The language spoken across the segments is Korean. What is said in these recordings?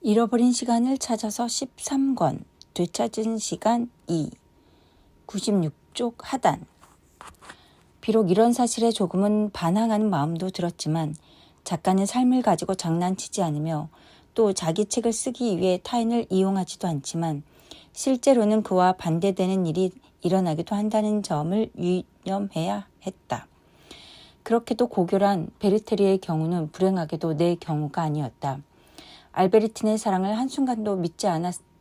잃어버린 시간을 찾아서 13권, 되찾은 시간 2, 96쪽 하단. 비록 이런 사실에 조금은 반항하는 마음도 들었지만 작가는 삶을 가지고 장난치지 않으며 또 자기 책을 쓰기 위해 타인을 이용하지도 않지만 실제로는 그와 반대되는 일이 일어나기도 한다는 점을 유념해야 했다. 그렇게도 고결한 베르테리의 경우는 불행하게도 내 경우가 아니었다. 알베르틴의 사랑을 한순간도 믿지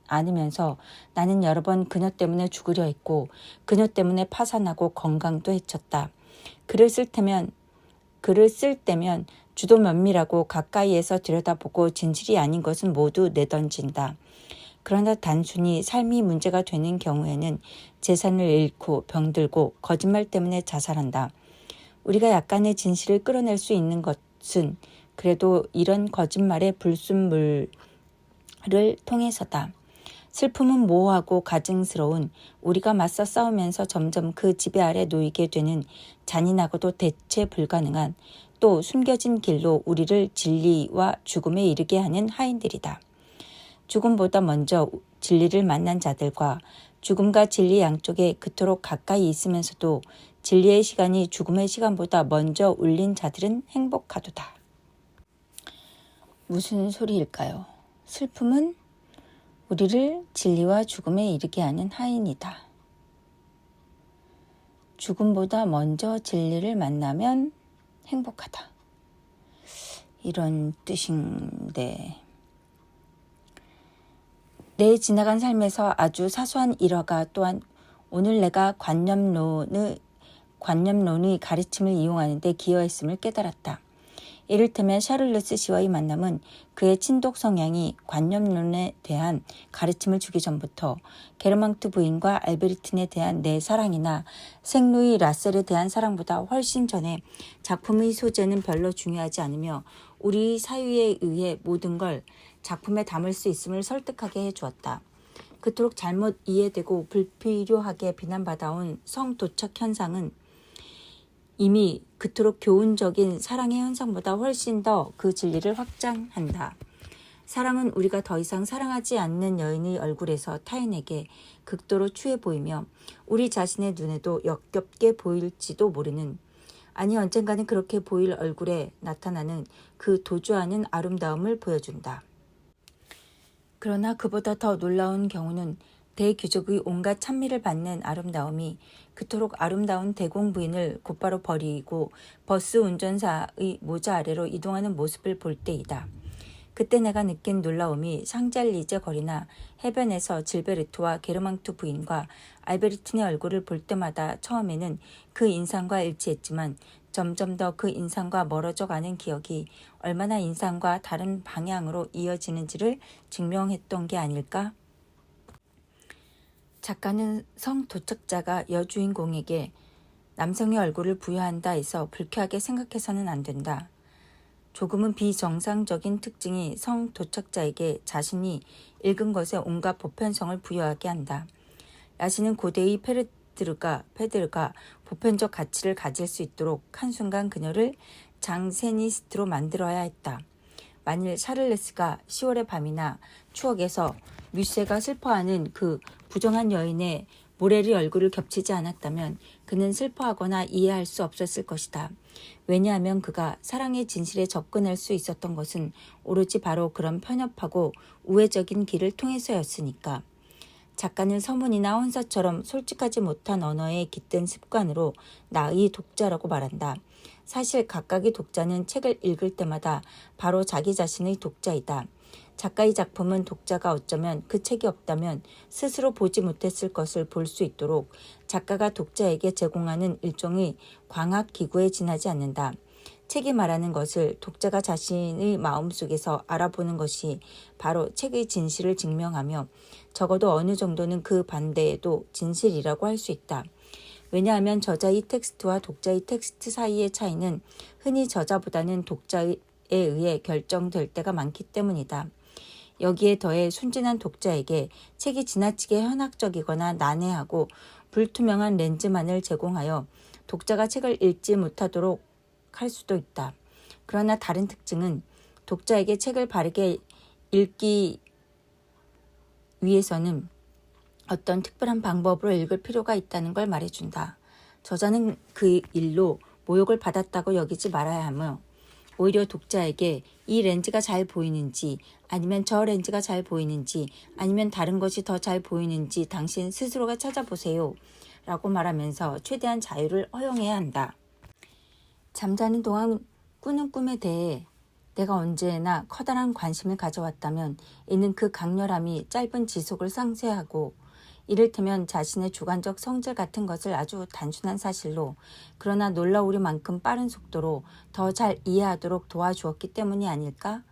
않으면서 나는 여러 번 그녀 때문에 죽으려 했고 그녀 때문에 파산하고 건강도 해쳤다. 글을 쓸 때면 주도 면밀하고 가까이에서 들여다보고 진실이 아닌 것은 모두 내던진다. 그러나 단순히 삶이 문제가 되는 경우에는 재산을 잃고 병들고 거짓말 때문에 자살한다. 우리가 약간의 진실을 끌어낼 수 있는 것은 그래도 이런 거짓말의 불순물을 통해서다. 슬픔은 모호하고 가증스러운 우리가 맞서 싸우면서 점점 그 지배 아래 놓이게 되는 잔인하고도 대체 불가능한 또 숨겨진 길로 우리를 진리와 죽음에 이르게 하는 하인들이다. 죽음보다 먼저 진리를 만난 자들과 죽음과 진리 양쪽에 그토록 가까이 있으면서도 진리의 시간이 죽음의 시간보다 먼저 울린 자들은 행복하도다. 무슨 소리일까요? 슬픔은 우리를 진리와 죽음에 이르게 하는 하인이다. 죽음보다 먼저 진리를 만나면 행복하다. 이런 뜻인데 내 지나간 삶에서 아주 사소한 일화가 또한 오늘 내가 관념론의 가르침을 이용하는 데 기여했음을 깨달았다. 이를테면 샤를르스 씨와의 만남은 그의 친독 성향이 관념론에 대한 가르침을 주기 전부터 게르망트 부인과 알베르틴에 대한 내 사랑이나 생루이 라셀에 대한 사랑보다 훨씬 전에 작품의 소재는 별로 중요하지 않으며 우리 사유에 의해 모든 걸 작품에 담을 수 있음을 설득하게 해주었다. 그토록 잘못 이해되고 불필요하게 비난받아온 성도착 현상은 이미 그토록 교훈적인 사랑의 현상보다 훨씬 더 그 진리를 확장한다. 사랑은 우리가 더 이상 사랑하지 않는 여인의 얼굴에서 타인에게 극도로 추해 보이며 우리 자신의 눈에도 역겹게 보일지도 모르는, 아니 언젠가는 그렇게 보일 얼굴에 나타나는 그 도주하는 아름다움을 보여준다. 그러나 그보다 더 놀라운 경우는 대귀족의 온갖 찬미를 받는 아름다움이 그토록 아름다운 대공 부인을 곧바로 버리고 버스 운전사의 모자 아래로 이동하는 모습을 볼 때이다. 그때 내가 느낀 놀라움이 샹젤리제 거리나 해변에서 질베르트와 게르망투 부인과 알베르틴의 얼굴을 볼 때마다 처음에는 그 인상과 일치했지만 점점 더 그 인상과 멀어져 가는 기억이 얼마나 인상과 다른 방향으로 이어지는지를 증명했던 게 아닐까? 작가는 성도착자가 여주인공에게 남성의 얼굴을 부여한다 해서 불쾌하게 생각해서는 안 된다. 조금은 비정상적인 특징이 성도착자에게 자신이 읽은 것에 온갖 보편성을 부여하게 한다. 야시는 고대의 페드르가 보편적 가치를 가질 수 있도록 한순간 그녀를 장세니스트로 만들어야 했다. 만일 샤를레스가 10월의 밤이나 추억에서 뮤세가 슬퍼하는 그 부정한 여인의 모렐의 얼굴을 겹치지 않았다면 그는 슬퍼하거나 이해할 수 없었을 것이다. 왜냐하면 그가 사랑의 진실에 접근할 수 있었던 것은 오로지 바로 그런 편협하고 우회적인 길을 통해서였으니까. 작가는 서문이나 헌사처럼 솔직하지 못한 언어에 깃든 습관으로 나의 독자라고 말한다. 사실 각각의 독자는 책을 읽을 때마다 바로 자기 자신의 독자이다. 작가의 작품은 독자가 어쩌면 그 책이 없다면 스스로 보지 못했을 것을 볼 수 있도록 작가가 독자에게 제공하는 일종의 광학기구에 지나지 않는다. 책이 말하는 것을 독자가 자신의 마음속에서 알아보는 것이 바로 책의 진실을 증명하며 적어도 어느 정도는 그 반대에도 진실이라고 할 수 있다. 왜냐하면 저자의 텍스트와 독자의 텍스트 사이의 차이는 흔히 저자보다는 독자에 의해 결정될 때가 많기 때문이다. 여기에 더해 순진한 독자에게 책이 지나치게 현학적이거나 난해하고 불투명한 렌즈만을 제공하여 독자가 책을 읽지 못하도록 할 수도 있다. 그러나 다른 특징은 독자에게 책을 바르게 읽기 위해서는 어떤 특별한 방법으로 읽을 필요가 있다는 걸 말해준다. 저자는 그 일로 모욕을 받았다고 여기지 말아야 하며 오히려 독자에게 이 렌즈가 잘 보이는지 아니면 저 렌즈가 잘 보이는지 아니면 다른 것이 더 잘 보이는지 당신 스스로가 찾아보세요 라고 말하면서 최대한 자유를 허용해야 한다. 잠자는 동안 꾸는 꿈에 대해 내가 언제나 커다란 관심을 가져왔다면 이는 그 강렬함이 짧은 지속을 상쇄하고 이를테면 자신의 주관적 성질 같은 것을 아주 단순한 사실로 그러나 놀라우리만큼 빠른 속도로 더 잘 이해하도록 도와주었기 때문이 아닐까?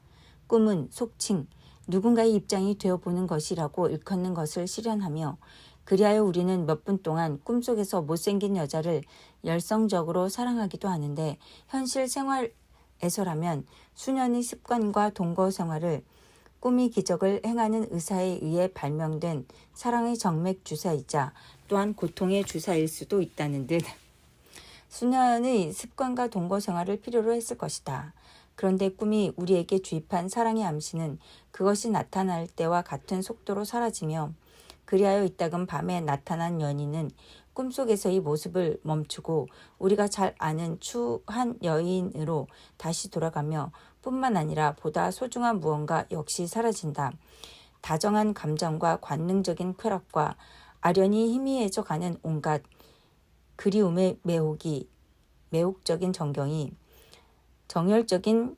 꿈은 속칭 누군가의 입장이 되어보는 것이라고 일컫는 것을 실현하며 그리하여 우리는 몇 분 동안 꿈속에서 못생긴 여자를 열성적으로 사랑하기도 하는데 현실 생활에서라면 수년의 습관과 동거 생활을 꿈이 기적을 행하는 의사에 의해 발명된 사랑의 정맥 주사이자 또한 고통의 주사일 수도 있다는 듯 수년의 습관과 동거 생활을 필요로 했을 것이다. 그런데 꿈이 우리에게 주입한 사랑의 암시는 그것이 나타날 때와 같은 속도로 사라지며 그리하여 이따금 밤에 나타난 연인은 꿈속에서의 모습을 멈추고 우리가 잘 아는 추한 여인으로 다시 돌아가며 뿐만 아니라 보다 소중한 무언가 역시 사라진다. 다정한 감정과 관능적인 쾌락과 아련히 희미해져 가는 온갖 그리움의 매혹적인 정경이 정열적인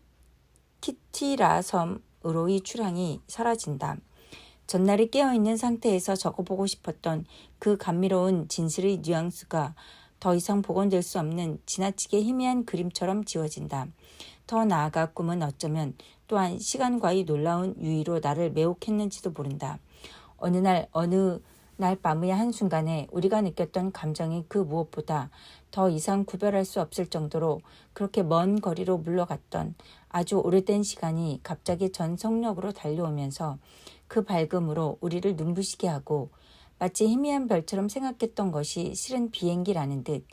키티라섬으로의 출항이 사라진다. 전날에 깨어있는 상태에서 적어보고 싶었던 그 감미로운 진실의 뉘앙스가 더 이상 복원될 수 없는 지나치게 희미한 그림처럼 지워진다. 더 나아가 꿈은 어쩌면 또한 시간과의 놀라운 유의로 나를 매혹했는지도 모른다. 어느 날 밤의 한순간에 우리가 느꼈던 감정이 그 무엇보다 더 이상 구별할 수 없을 정도로 그렇게 먼 거리로 물러갔던 아주 오래된 시간이 갑자기 전 속력으로 달려오면서 그 밝음으로 우리를 눈부시게 하고 마치 희미한 별처럼 생각했던 것이 실은 비행기라는 듯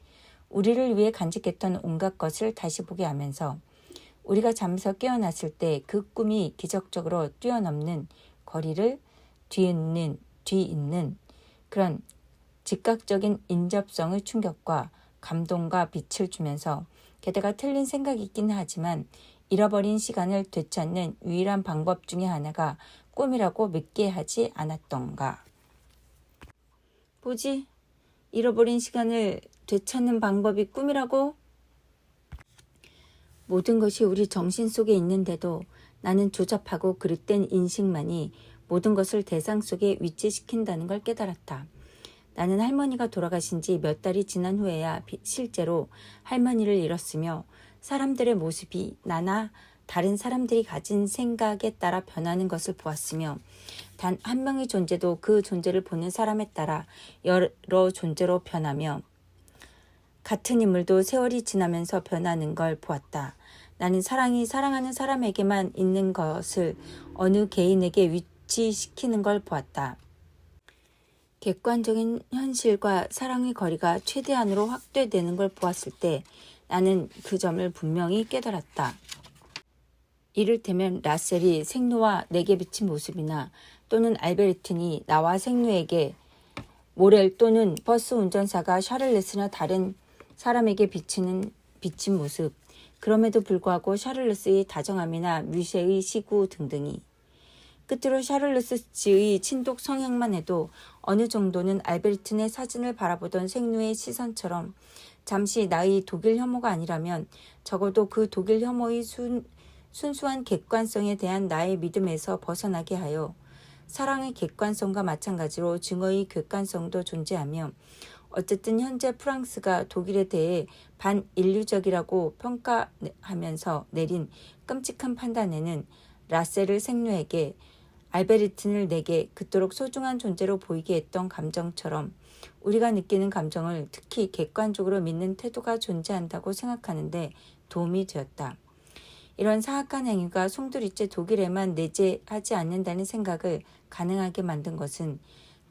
우리를 위해 간직했던 온갖 것을 다시 보게 하면서 우리가 잠에서 깨어났을 때 그 꿈이 기적적으로 뛰어넘는 거리를 뒤잇는 그런 즉각적인 인접성의 충격과 감동과 빛을 주면서 게다가 틀린 생각이 있긴 하지만 잃어버린 시간을 되찾는 유일한 방법 중에 하나가 꿈이라고 믿게 하지 않았던가. 뭐지? 잃어버린 시간을 되찾는 방법이 꿈이라고? 모든 것이 우리 정신 속에 있는데도 나는 조잡하고 그릇된 인식만이 모든 것을 대상 속에 위치시킨다는 걸 깨달았다. 나는 할머니가 돌아가신 지 몇 달이 지난 후에야 실제로 할머니를 잃었으며 사람들의 모습이 나나 다른 사람들이 가진 생각에 따라 변하는 것을 보았으며 단 한 명의 존재도 그 존재를 보는 사람에 따라 여러 존재로 변하며 같은 인물도 세월이 지나면서 변하는 걸 보았다. 나는 사랑이 사랑하는 사람에게만 있는 것을 어느 개인에게 위치시키는 걸 보았다. 객관적인 현실과 사랑의 거리가 최대한으로 확대되는 걸 보았을 때 나는 그 점을 분명히 깨달았다. 이를테면 라셀이 생노와 내게 비친 모습이나 또는 알베르틴이 나와 생노에게 모렐 또는 버스 운전사가 샤를레스나 다른 사람에게 비친 모습 그럼에도 불구하고 샤를레스의 다정함이나 뮤쉐의 시구 등등이 끝으로 샤를레스의 친독 성향만 해도 어느 정도는 알베르틴의 사진을 바라보던 생노의 시선처럼 잠시 나의 독일 혐오가 아니라면 적어도 그 독일 혐오의 순수한 객관성에 대한 나의 믿음에서 벗어나게 하여 사랑의 객관성과 마찬가지로 증오의 객관성도 존재하며 어쨌든 현재 프랑스가 독일에 대해 반인류적이라고 평가하면서 내린 끔찍한 판단에는 라셀을 생노에게 알베르틴을 내게 그토록 소중한 존재로 보이게 했던 감정처럼 우리가 느끼는 감정을 특히 객관적으로 믿는 태도가 존재한다고 생각하는데 도움이 되었다. 이런 사악한 행위가 송두리째 독일에만 내재하지 않는다는 생각을 가능하게 만든 것은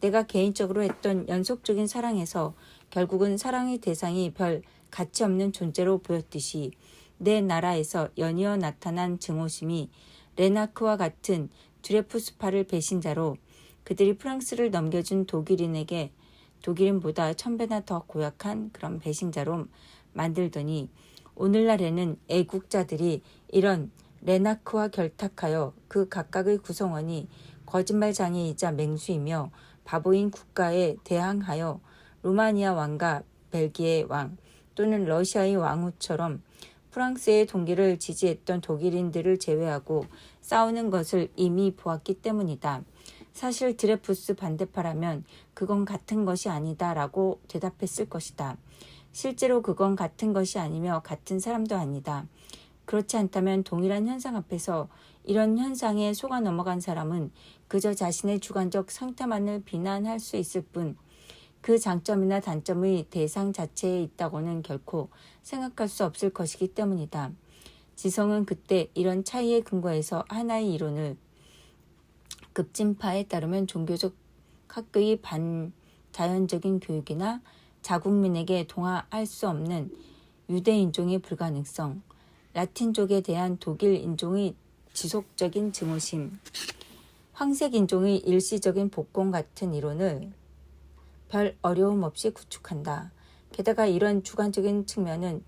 내가 개인적으로 했던 연속적인 사랑에서 결국은 사랑의 대상이 별 가치 없는 존재로 보였듯이 내 나라에서 연이어 나타난 증오심이 레나크와 같은 드레푸스파를 배신자로 그들이 프랑스를 넘겨준 독일인보다 1000배나 더 고약한 그런 배신자로 만들더니 오늘날에는 애국자들이 이런 레나크와 결탁하여 그 각각의 구성원이 거짓말장애이자 맹수이며 바보인 국가에 대항하여 루마니아 왕과 벨기에 왕 또는 러시아의 왕후처럼 프랑스의 동기를 지지했던 독일인들을 제외하고 싸우는 것을 이미 보았기 때문이다. 사실 드레푸스 반대파라면 그건 같은 것이 아니다 라고 대답했을 것이다. 실제로 그건 같은 것이 아니며 같은 사람도 아니다. 그렇지 않다면 동일한 현상 앞에서 이런 현상에 속아 넘어간 사람은 그저 자신의 주관적 상태만을 비난할 수 있을 뿐 그 장점이나 단점의 대상 자체에 있다고는 결코 생각할 수 없을 것이기 때문이다. 지성은 그때 이런 차이에 근거해서 하나의 이론을 급진파에 따르면 종교적 학교의 반자연적인 교육이나 자국민에게 동화할 수 없는 유대인종의 불가능성, 라틴족에 대한 독일 인종의 지속적인 증오심, 황색 인종의 일시적인 복권 같은 이론을 별 어려움 없이 구축한다. 게다가 이런 주관적인 측면은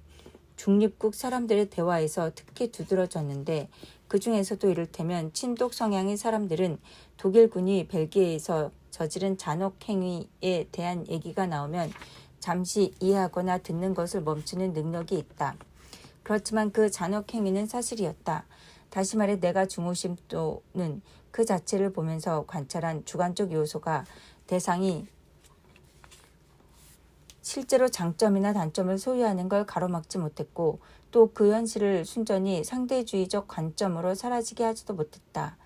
중립국 사람들의 대화에서 특히 두드러졌는데 그 중에서도 이를테면 친독 성향의 사람들은 독일군이 벨기에에서 저지른 잔혹 행위에 대한 얘기가 나오면 잠시 이해하거나 듣는 것을 멈추는 능력이 있다. 그렇지만 그 잔혹 행위는 사실이었다. 다시 말해 내가 중호심 또는 그 자체를 보면서 관찰한 주관적 요소가 대상이 실제로 장점이나 단점을 소유하는 걸 가로막지 못했고 또 그 현실을 순전히 상대주의적 관점으로 사라지게 하지도 못했다.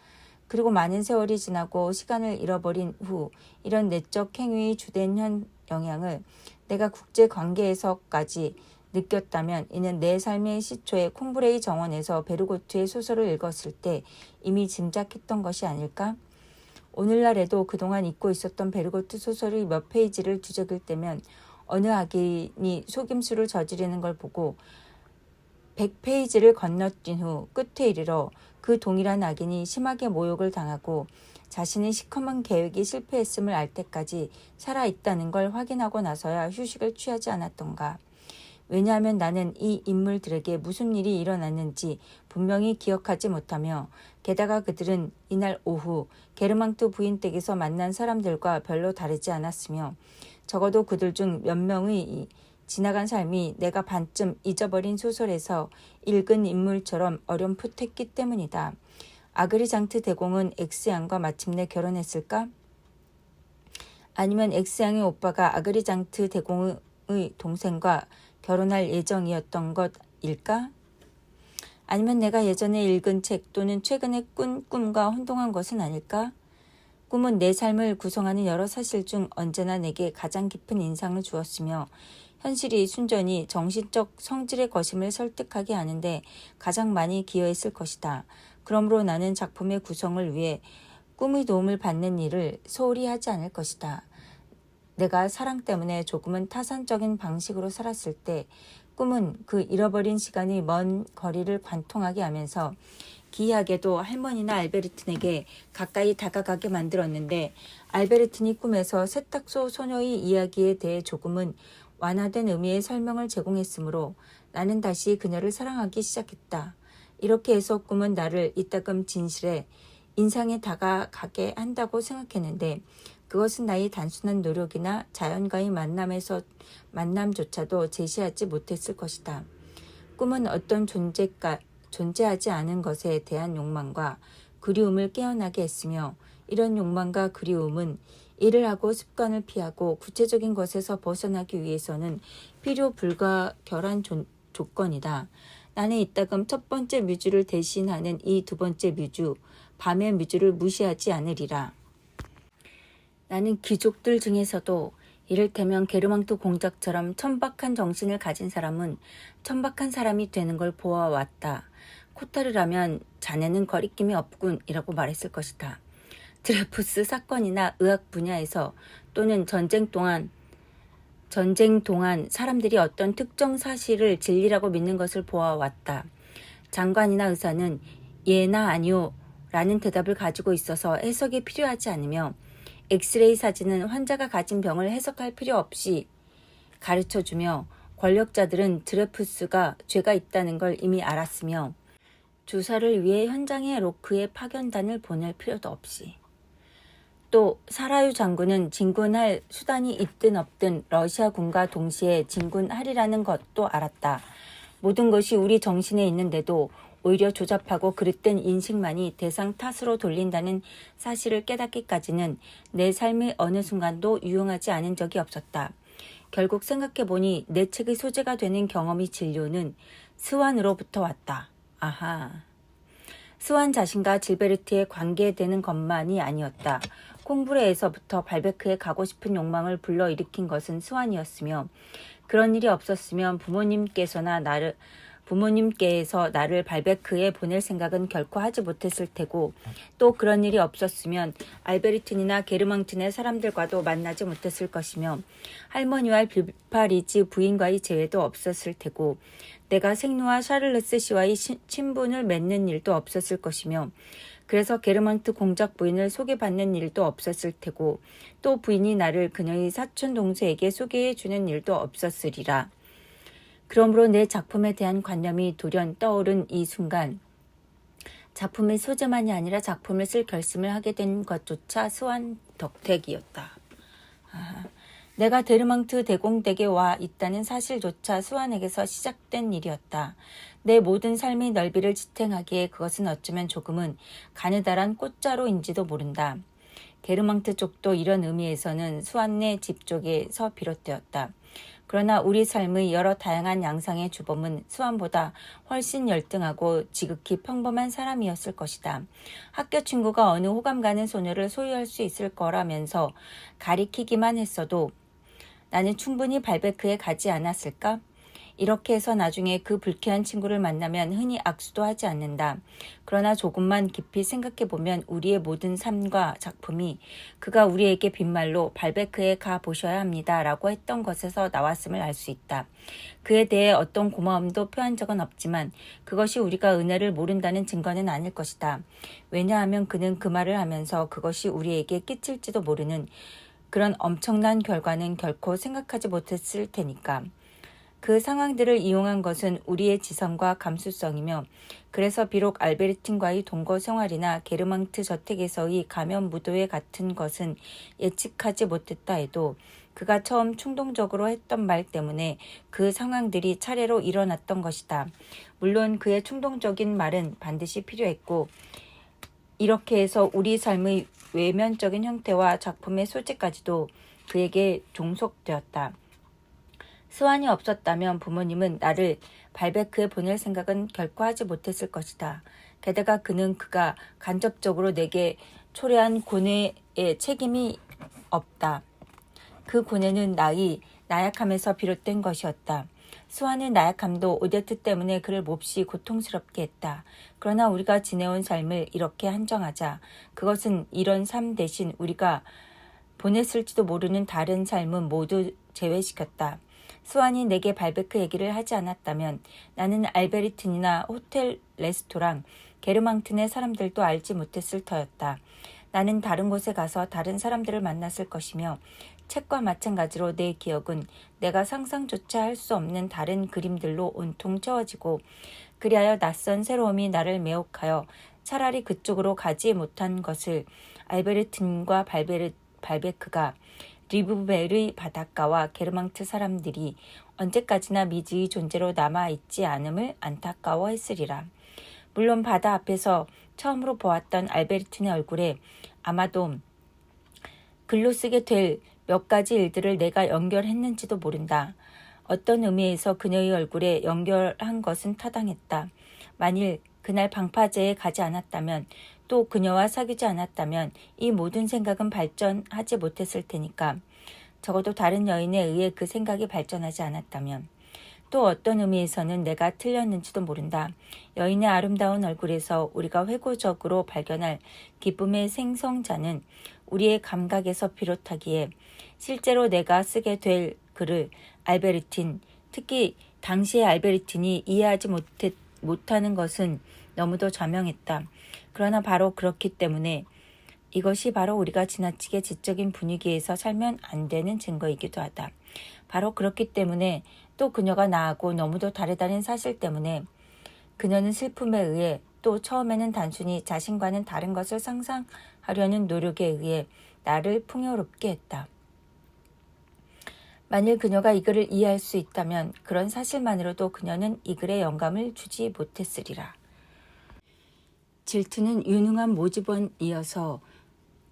그리고 많은 세월이 지나고 시간을 잃어버린 후 이런 내적 행위의 주된 영향을 내가 국제관계에서까지 느꼈다면 이는 내 삶의 시초에 콩브레이 정원에서 베르고트의 소설을 읽었을 때 이미 짐작했던 것이 아닐까? 오늘날에도 그동안 잊고 있었던 베르고트 소설의 몇 페이지를 뒤적일 때면 어느 악인이 속임수를 저지르는 걸 보고 100페이지를 건너뛴 후 끝에 이르러 그 동일한 악인이 심하게 모욕을 당하고 자신의 시커먼 계획이 실패했음을 알 때까지 살아있다는 걸 확인하고 나서야 휴식을 취하지 않았던가. 왜냐하면 나는 이 인물들에게 무슨 일이 일어났는지 분명히 기억하지 못하며 게다가 그들은 이날 오후 게르망트 부인 댁에서 만난 사람들과 별로 다르지 않았으며 적어도 그들 중 몇 명의 지나간 삶이 내가 반쯤 잊어버린 소설에서 읽은 인물처럼 어렴풋했기 때문이다. 아그리장트 대공은 엑스양과 마침내 결혼했을까? 아니면 엑스양의 오빠가 아그리장트 대공의 동생과 결혼할 예정이었던 것일까? 아니면 내가 예전에 읽은 책 또는 최근에 꾼 꿈과 혼동한 것은 아닐까? 꿈은 내 삶을 구성하는 여러 사실 중 언제나 내게 가장 깊은 인상을 주었으며 현실이 순전히 정신적 성질의 것임을 설득하게 하는데 가장 많이 기여했을 것이다. 그러므로 나는 작품의 구성을 위해 꿈의 도움을 받는 일을 소홀히 하지 않을 것이다. 내가 사랑 때문에 조금은 타산적인 방식으로 살았을 때 꿈은 그 잃어버린 시간의 먼 거리를 관통하게 하면서 기이하게도 할머니나 알베르틴에게 가까이 다가가게 만들었는데 알베르틴이 꿈에서 세탁소 소녀의 이야기에 대해 조금은 완화된 의미의 설명을 제공했으므로 나는 다시 그녀를 사랑하기 시작했다. 이렇게 해서 꿈은 나를 이따금 진실에 인상에 다가가게 한다고 생각했는데 그것은 나의 단순한 노력이나 자연과의 만남조차도 제시하지 못했을 것이다. 꿈은 어떤 존재하지 않은 것에 대한 욕망과 그리움을 깨어나게 했으며 이런 욕망과 그리움은 일을 하고 습관을 피하고 구체적인 것에서 벗어나기 위해서는 필요 불가결한 조건이다. 나는 이따금 첫 번째 뮤즈를 대신하는 이 두 번째 뮤즈, 밤의 뮤즈를 무시하지 않으리라. 나는 귀족들 중에서도 이를테면 게르망트 공작처럼 천박한 정신을 가진 사람은 천박한 사람이 되는 걸 보아왔다. 코타르라면 자네는 거리낌이 없군 이라고 말했을 것이다. 드레푸스 사건이나 의학 분야에서 또는 전쟁 동안 사람들이 어떤 특정 사실을 진리라고 믿는 것을 보아왔다. 장관이나 의사는 예나 아니오 라는 대답을 가지고 있어서 해석이 필요하지 않으며 엑스레이 사진은 환자가 가진 병을 해석할 필요 없이 가르쳐주며 권력자들은 드레푸스가 죄가 있다는 걸 이미 알았으며 조사를 위해 현장에 로크의 파견단을 보낼 필요도 없이 또 사라유 장군은 진군할 수단이 있든 없든 러시아군과 동시에 진군하리라는 것도 알았다. 모든 것이 우리 정신에 있는데도 오히려 조잡하고 그릇된 인식만이 대상 탓으로 돌린다는 사실을 깨닫기까지는 내 삶의 어느 순간도 유용하지 않은 적이 없었다. 결국 생각해보니 내 책의 소재가 되는 경험이 진료는 스완으로부터 왔다. 아하. 스완 자신과 질베르트의 관계되는 것만이 아니었다. 콩브레에서부터 발베크에 가고 싶은 욕망을 불러일으킨 것은 스완이었으며 그런 일이 없었으면 부모님께서 나를 발베크에 보낼 생각은 결코 하지 못했을 테고 또 그런 일이 없었으면 알베르틴이나 게르망튼의 사람들과도 만나지 못했을 것이며 할머니와 빌파리지 부인과의 재회도 없었을 테고 내가 생루와 샤를르스 씨와의 친분을 맺는 일도 없었을 것이며 그래서 게르망트 공작 부인을 소개받는 일도 없었을 테고 또 부인이 나를 그녀의 사촌 동생에게 소개해 주는 일도 없었으리라. 그러므로 내 작품에 대한 관념이 돌연 떠오른 이 순간 작품의 소재만이 아니라 작품을 쓸 결심을 하게 된 것조차 스완 덕택이었다. 내가 데르망트 대공댁에 와 있다는 사실조차 스완에게서 시작된 일이었다. 내 모든 삶의 넓이를 지탱하기에 그것은 어쩌면 조금은 가느다란 꽃자루인지도 모른다. 게르망트 쪽도 이런 의미에서는 스완네 집 쪽에서 비롯되었다. 그러나 우리 삶의 여러 다양한 양상의 주범은 스완보다 훨씬 열등하고 지극히 평범한 사람이었을 것이다. 학교 친구가 어느 호감 가는 소녀를 소유할 수 있을 거라면서 가리키기만 했어도 나는 충분히 발베크에 가지 않았을까? 이렇게 해서 나중에 그 불쾌한 친구를 만나면 흔히 악수도 하지 않는다. 그러나 조금만 깊이 생각해보면 우리의 모든 삶과 작품이 그가 우리에게 빈말로 발베크에 가보셔야 합니다 라고 했던 것에서 나왔음을 알 수 있다. 그에 대해 어떤 고마움도 표한 적은 없지만 그것이 우리가 은혜를 모른다는 증거는 아닐 것이다. 왜냐하면 그는 그 말을 하면서 그것이 우리에게 끼칠지도 모르는 그런 엄청난 결과는 결코 생각하지 못했을 테니까. 그 상황들을 이용한 것은 우리의 지성과 감수성이며 그래서 비록 알베르틴과의 동거 생활이나 게르망트 저택에서의 가면 무도회 같은 것은 예측하지 못했다 해도 그가 처음 충동적으로 했던 말 때문에 그 상황들이 차례로 일어났던 것이다. 물론 그의 충동적인 말은 반드시 필요했고 이렇게 해서 우리 삶의 외면적인 형태와 작품의 소재까지도 그에게 종속되었다. 스완이 없었다면 부모님은 나를 발베크에 보낼 생각은 결코 하지 못했을 것이다. 게다가 그가 간접적으로 내게 초래한 고뇌에 책임이 없다. 그 고뇌는 나의 나약함에서 비롯된 것이었다. 스완의 나약함도 오데트 때문에 그를 몹시 고통스럽게 했다. 그러나 우리가 지내온 삶을 이렇게 한정하자. 그것은 이런 삶 대신 우리가 보냈을지도 모르는 다른 삶은 모두 제외시켰다. 스완이 내게 발베크 얘기를 하지 않았다면 나는 알베르틴이나 호텔 레스토랑 게르망튼의 사람들도 알지 못했을 터였다. 나는 다른 곳에 가서 다른 사람들을 만났을 것이며 책과 마찬가지로 내 기억은 내가 상상조차 할 수 없는 다른 그림들로 온통 채워지고 그리하여 낯선 새로움이 나를 매혹하여 차라리 그쪽으로 가지 못한 것을 알베르틴과 발베크가 리브벨의 바닷가와 게르망트 사람들이 언제까지나 미지의 존재로 남아있지 않음을 안타까워했으리라. 물론 바다 앞에서 처음으로 보았던 알베르틴의 얼굴에 아마도 글로 쓰게 될 몇 가지 일들을 내가 연결했는지도 모른다. 어떤 의미에서 그녀의 얼굴에 연결한 것은 타당했다. 만일 그날 방파제에 가지 않았다면 또 그녀와 사귀지 않았다면 이 모든 생각은 발전하지 못했을 테니까. 적어도 다른 여인에 의해 그 생각이 발전하지 않았다면. 또 어떤 의미에서는 내가 틀렸는지도 모른다. 여인의 아름다운 얼굴에서 우리가 회고적으로 발견할 기쁨의 생성자는 우리의 감각에서 비롯하기에 실제로 내가 쓰게 될 글을 알베르틴, 특히 당시의 알베르틴이 이해하지 못하는 것은 너무도 자명했다. 그러나 바로 그렇기 때문에 이것이 바로 우리가 지나치게 지적인 분위기에서 살면 안 되는 증거이기도 하다. 바로 그렇기 때문에 또 그녀가 나하고 너무도 다르다는 사실 때문에 그녀는 슬픔에 의해 또 처음에는 단순히 자신과는 다른 것을 상상하려는 노력에 의해 나를 풍요롭게 했다. 만일 그녀가 이 글을 이해할 수 있다면 그런 사실만으로도 그녀는 이 글에 영감을 주지 못했으리라. 질투는 유능한 모집원이어서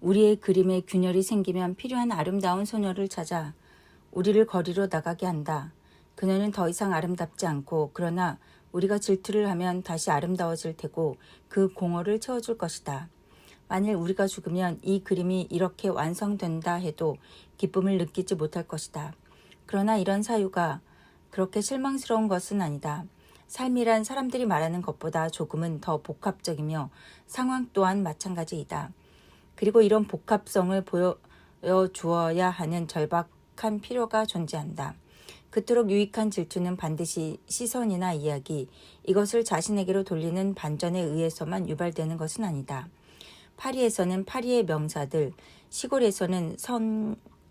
우리의 그림에 균열이 생기면 필요한 아름다운 소녀를 찾아 우리를 거리로 나가게 한다. 그녀는 더 이상 아름답지 않고 그러나 우리가 질투를 하면 다시 아름다워질 테고 그 공허를 채워줄 것이다. 만일 우리가 죽으면 이 그림이 이렇게 완성된다 해도 기쁨을 느끼지 못할 것이다. 그러나 이런 사유가 그렇게 실망스러운 것은 아니다. 삶이란 사람들이 말하는 것보다 조금은 더 복합적이며 상황 또한 마찬가지이다. 그리고 이런 복합성을 보여주어야 하는 절박한 필요가 존재한다. 그토록 유익한 질투는 반드시 시선이나 이야기, 이것을 자신에게로 돌리는 반전에 의해서만 유발되는 것은 아니다. 파리에서는 파리의 명사들, 시골에서는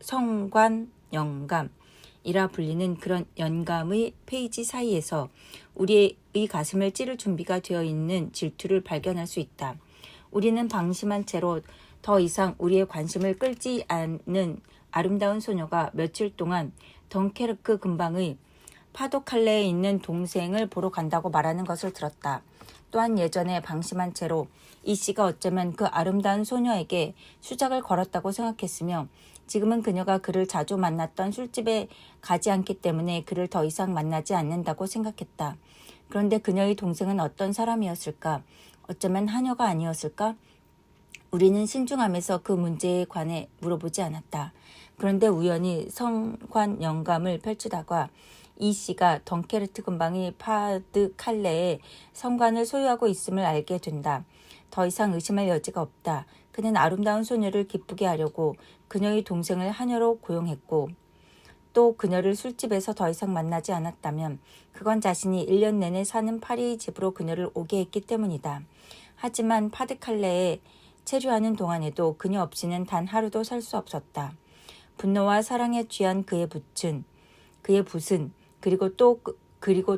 성관 영감이라 불리는 그런 영감의 페이지 사이에서 우리의 가슴을 찌를 준비가 되어 있는 질투를 발견할 수 있다. 우리는 방심한 채로 더 이상 우리의 관심을 끌지 않는 아름다운 소녀가 며칠 동안 덩케르크 근방의 파도칼레에 있는 동생을 보러 간다고 말하는 것을 들었다. 또한 예전에 방심한 채로 이 씨가 어쩌면 그 아름다운 소녀에게 수작을 걸었다고 생각했으며 지금은 그녀가 그를 자주 만났던 술집에 가지 않기 때문에 그를 더 이상 만나지 않는다고 생각했다. 그런데 그녀의 동생은 어떤 사람이었을까? 어쩌면 하녀가 아니었을까? 우리는 신중하면서 그 문제에 관해 물어보지 않았다. 그런데 우연히 성관 영감을 펼치다가 이 씨가 덩케르트 근방의 파드칼레에 성관을 소유하고 있음을 알게 된다. 더 이상 의심할 여지가 없다. 그는 아름다운 소녀를 기쁘게 하려고 그녀의 동생을 하녀로 고용했고 또 그녀를 술집에서 더 이상 만나지 않았다면 그건 자신이 1년 내내 사는 파리 집으로 그녀를 오게 했기 때문이다. 하지만 파드칼레에 체류하는 동안에도 그녀 없이는 단 하루도 살 수 없었다. 분노와 사랑에 취한 그의 붓은 그리고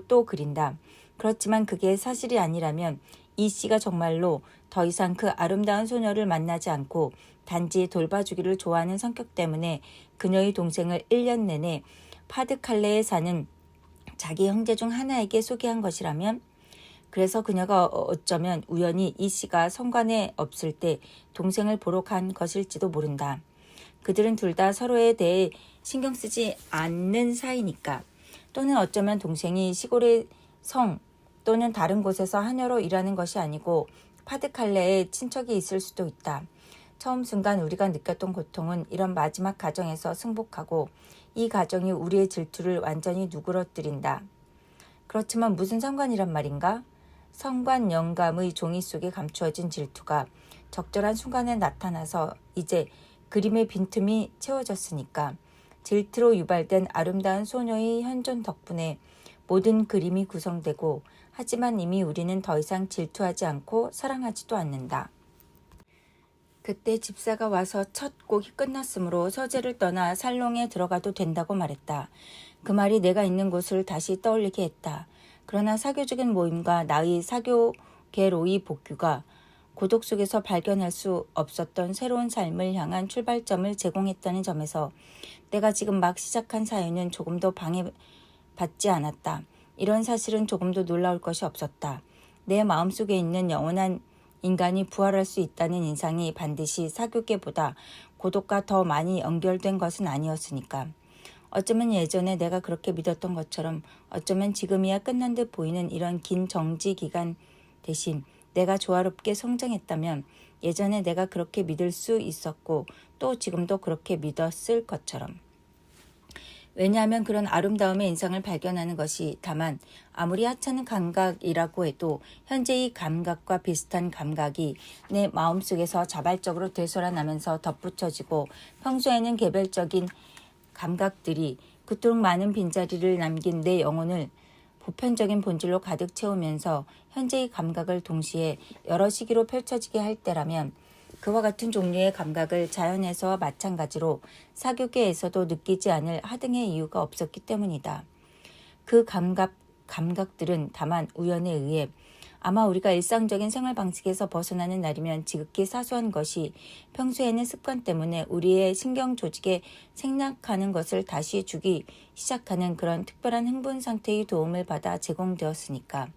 또 그린다. 그렇지만 그게 사실이 아니라면 이 씨가 정말로 더 이상 그 아름다운 소녀를 만나지 않고 단지 돌봐주기를 좋아하는 성격 때문에 그녀의 동생을 1년 내내 파드칼레에 사는 자기 형제 중 하나에게 소개한 것이라면 그래서 그녀가 어쩌면 우연히 이 씨가 성관에 없을 때 동생을 보러 간 것일지도 모른다. 그들은 둘 다 서로에 대해 신경 쓰지 않는 사이니까. 또는 어쩌면 동생이 시골의 성 또는 다른 곳에서 하녀로 일하는 것이 아니고 파드칼레에 친척이 있을 수도 있다. 처음 순간 우리가 느꼈던 고통은 이런 마지막 가정에서 승복하고 이 가정이 우리의 질투를 완전히 누그러뜨린다. 그렇지만 무슨 상관이란 말인가? 성관 영감의 종이 속에 감추어진 질투가 적절한 순간에 나타나서 이제 그림의 빈틈이 채워졌으니까 질투로 유발된 아름다운 소녀의 현존 덕분에 모든 그림이 구성되고 하지만 이미 우리는 더 이상 질투하지 않고 사랑하지도 않는다. 그때 집사가 와서 첫 곡이 끝났으므로 서재를 떠나 살롱에 들어가도 된다고 말했다. 그 말이 내가 있는 곳을 다시 떠올리게 했다. 그러나 사교적인 모임과 나의 사교계로의 복귀가 고독 속에서 발견할 수 없었던 새로운 삶을 향한 출발점을 제공했다는 점에서 내가 지금 막 시작한 사연은 조금도 방해받지 않았다. 이런 사실은 조금도 놀라울 것이 없었다. 내 마음속에 있는 영원한 인간이 부활할 수 있다는 인상이 반드시 사교계보다 고독과 더 많이 연결된 것은 아니었으니까. 어쩌면 예전에 내가 그렇게 믿었던 것처럼 어쩌면 지금이야 끝난 듯 보이는 이런 긴 정지 기간 대신 내가 조화롭게 성장했다면 예전에 내가 그렇게 믿을 수 있었고 또 지금도 그렇게 믿었을 것처럼. 왜냐하면 그런 아름다움의 인상을 발견하는 것이 다만 아무리 하찮은 감각이라고 해도 현재의 감각과 비슷한 감각이 내 마음속에서 자발적으로 되살아나면서 덧붙여지고 평소에는 개별적인 감각들이 그토록 많은 빈자리를 남긴 내 영혼을 보편적인 본질로 가득 채우면서 현재의 감각을 동시에 여러 시기로 펼쳐지게 할 때라면 그와 같은 종류의 감각을 자연에서와 마찬가지로 사교계에서도 느끼지 않을 하등의 이유가 없었기 때문이다. 그 감각들은 다만 우연에 의해 아마 우리가 일상적인 생활 방식에서 벗어나는 날이면 지극히 사소한 것이 평소에는 습관 때문에 우리의 신경 조직에 생략하는 것을 다시 주기 시작하는 그런 특별한 흥분 상태의 도움을 받아 제공되었으니까.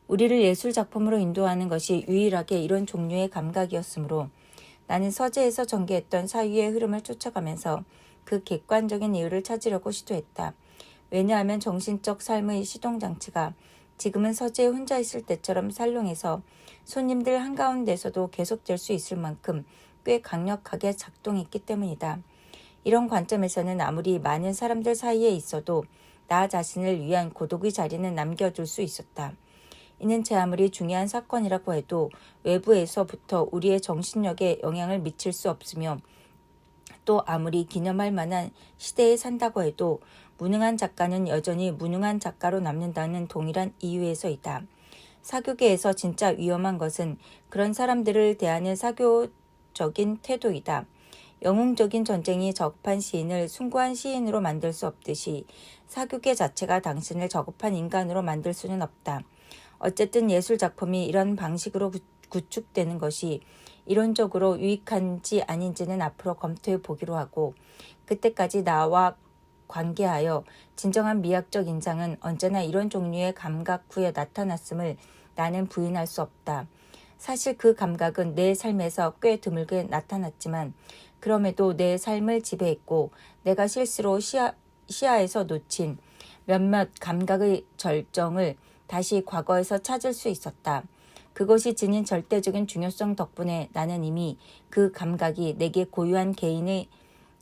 우리를 예술 작품으로 인도하는 것이 유일하게 이런 종류의 감각이었으므로 나는 서재에서 전개했던 사유의 흐름을 쫓아가면서 그 객관적인 이유를 찾으려고 시도했다. 왜냐하면 정신적 삶의 시동장치가 지금은 서재에 혼자 있을 때처럼 살롱에서 손님들 한가운데서도 계속될 수 있을 만큼 꽤 강력하게 작동했기 때문이다. 이런 관점에서는 아무리 많은 사람들 사이에 있어도 나 자신을 위한 고독의 자리는 남겨둘 수 있었다. 이는 제 아무리 중요한 사건이라고 해도 외부에서부터 우리의 정신력에 영향을 미칠 수 없으며 또 아무리 기념할 만한 시대에 산다고 해도 무능한 작가는 여전히 무능한 작가로 남는다는 동일한 이유에서이다. 사교계에서 진짜 위험한 것은 그런 사람들을 대하는 사교적인 태도이다. 영웅적인 전쟁이 저급한 시인을 숭고한 시인으로 만들 수 없듯이 사교계 자체가 당신을 저급한 인간으로 만들 수는 없다. 어쨌든 예술 작품이 이런 방식으로 구축되는 것이 이론적으로 유익한지 아닌지는 앞으로 검토해 보기로 하고 그때까지 나와 관계하여 진정한 미학적 인상은 언제나 이런 종류의 감각 후에 나타났음을 나는 부인할 수 없다. 사실 그 감각은 내 삶에서 꽤 드물게 나타났지만 그럼에도 내 삶을 지배했고 내가 실수로 시야에서 놓친 몇몇 감각의 절정을 다시 과거에서 찾을 수 있었다. 그것이 지닌 절대적인 중요성 덕분에 나는 이미 그 감각이 내게 고유한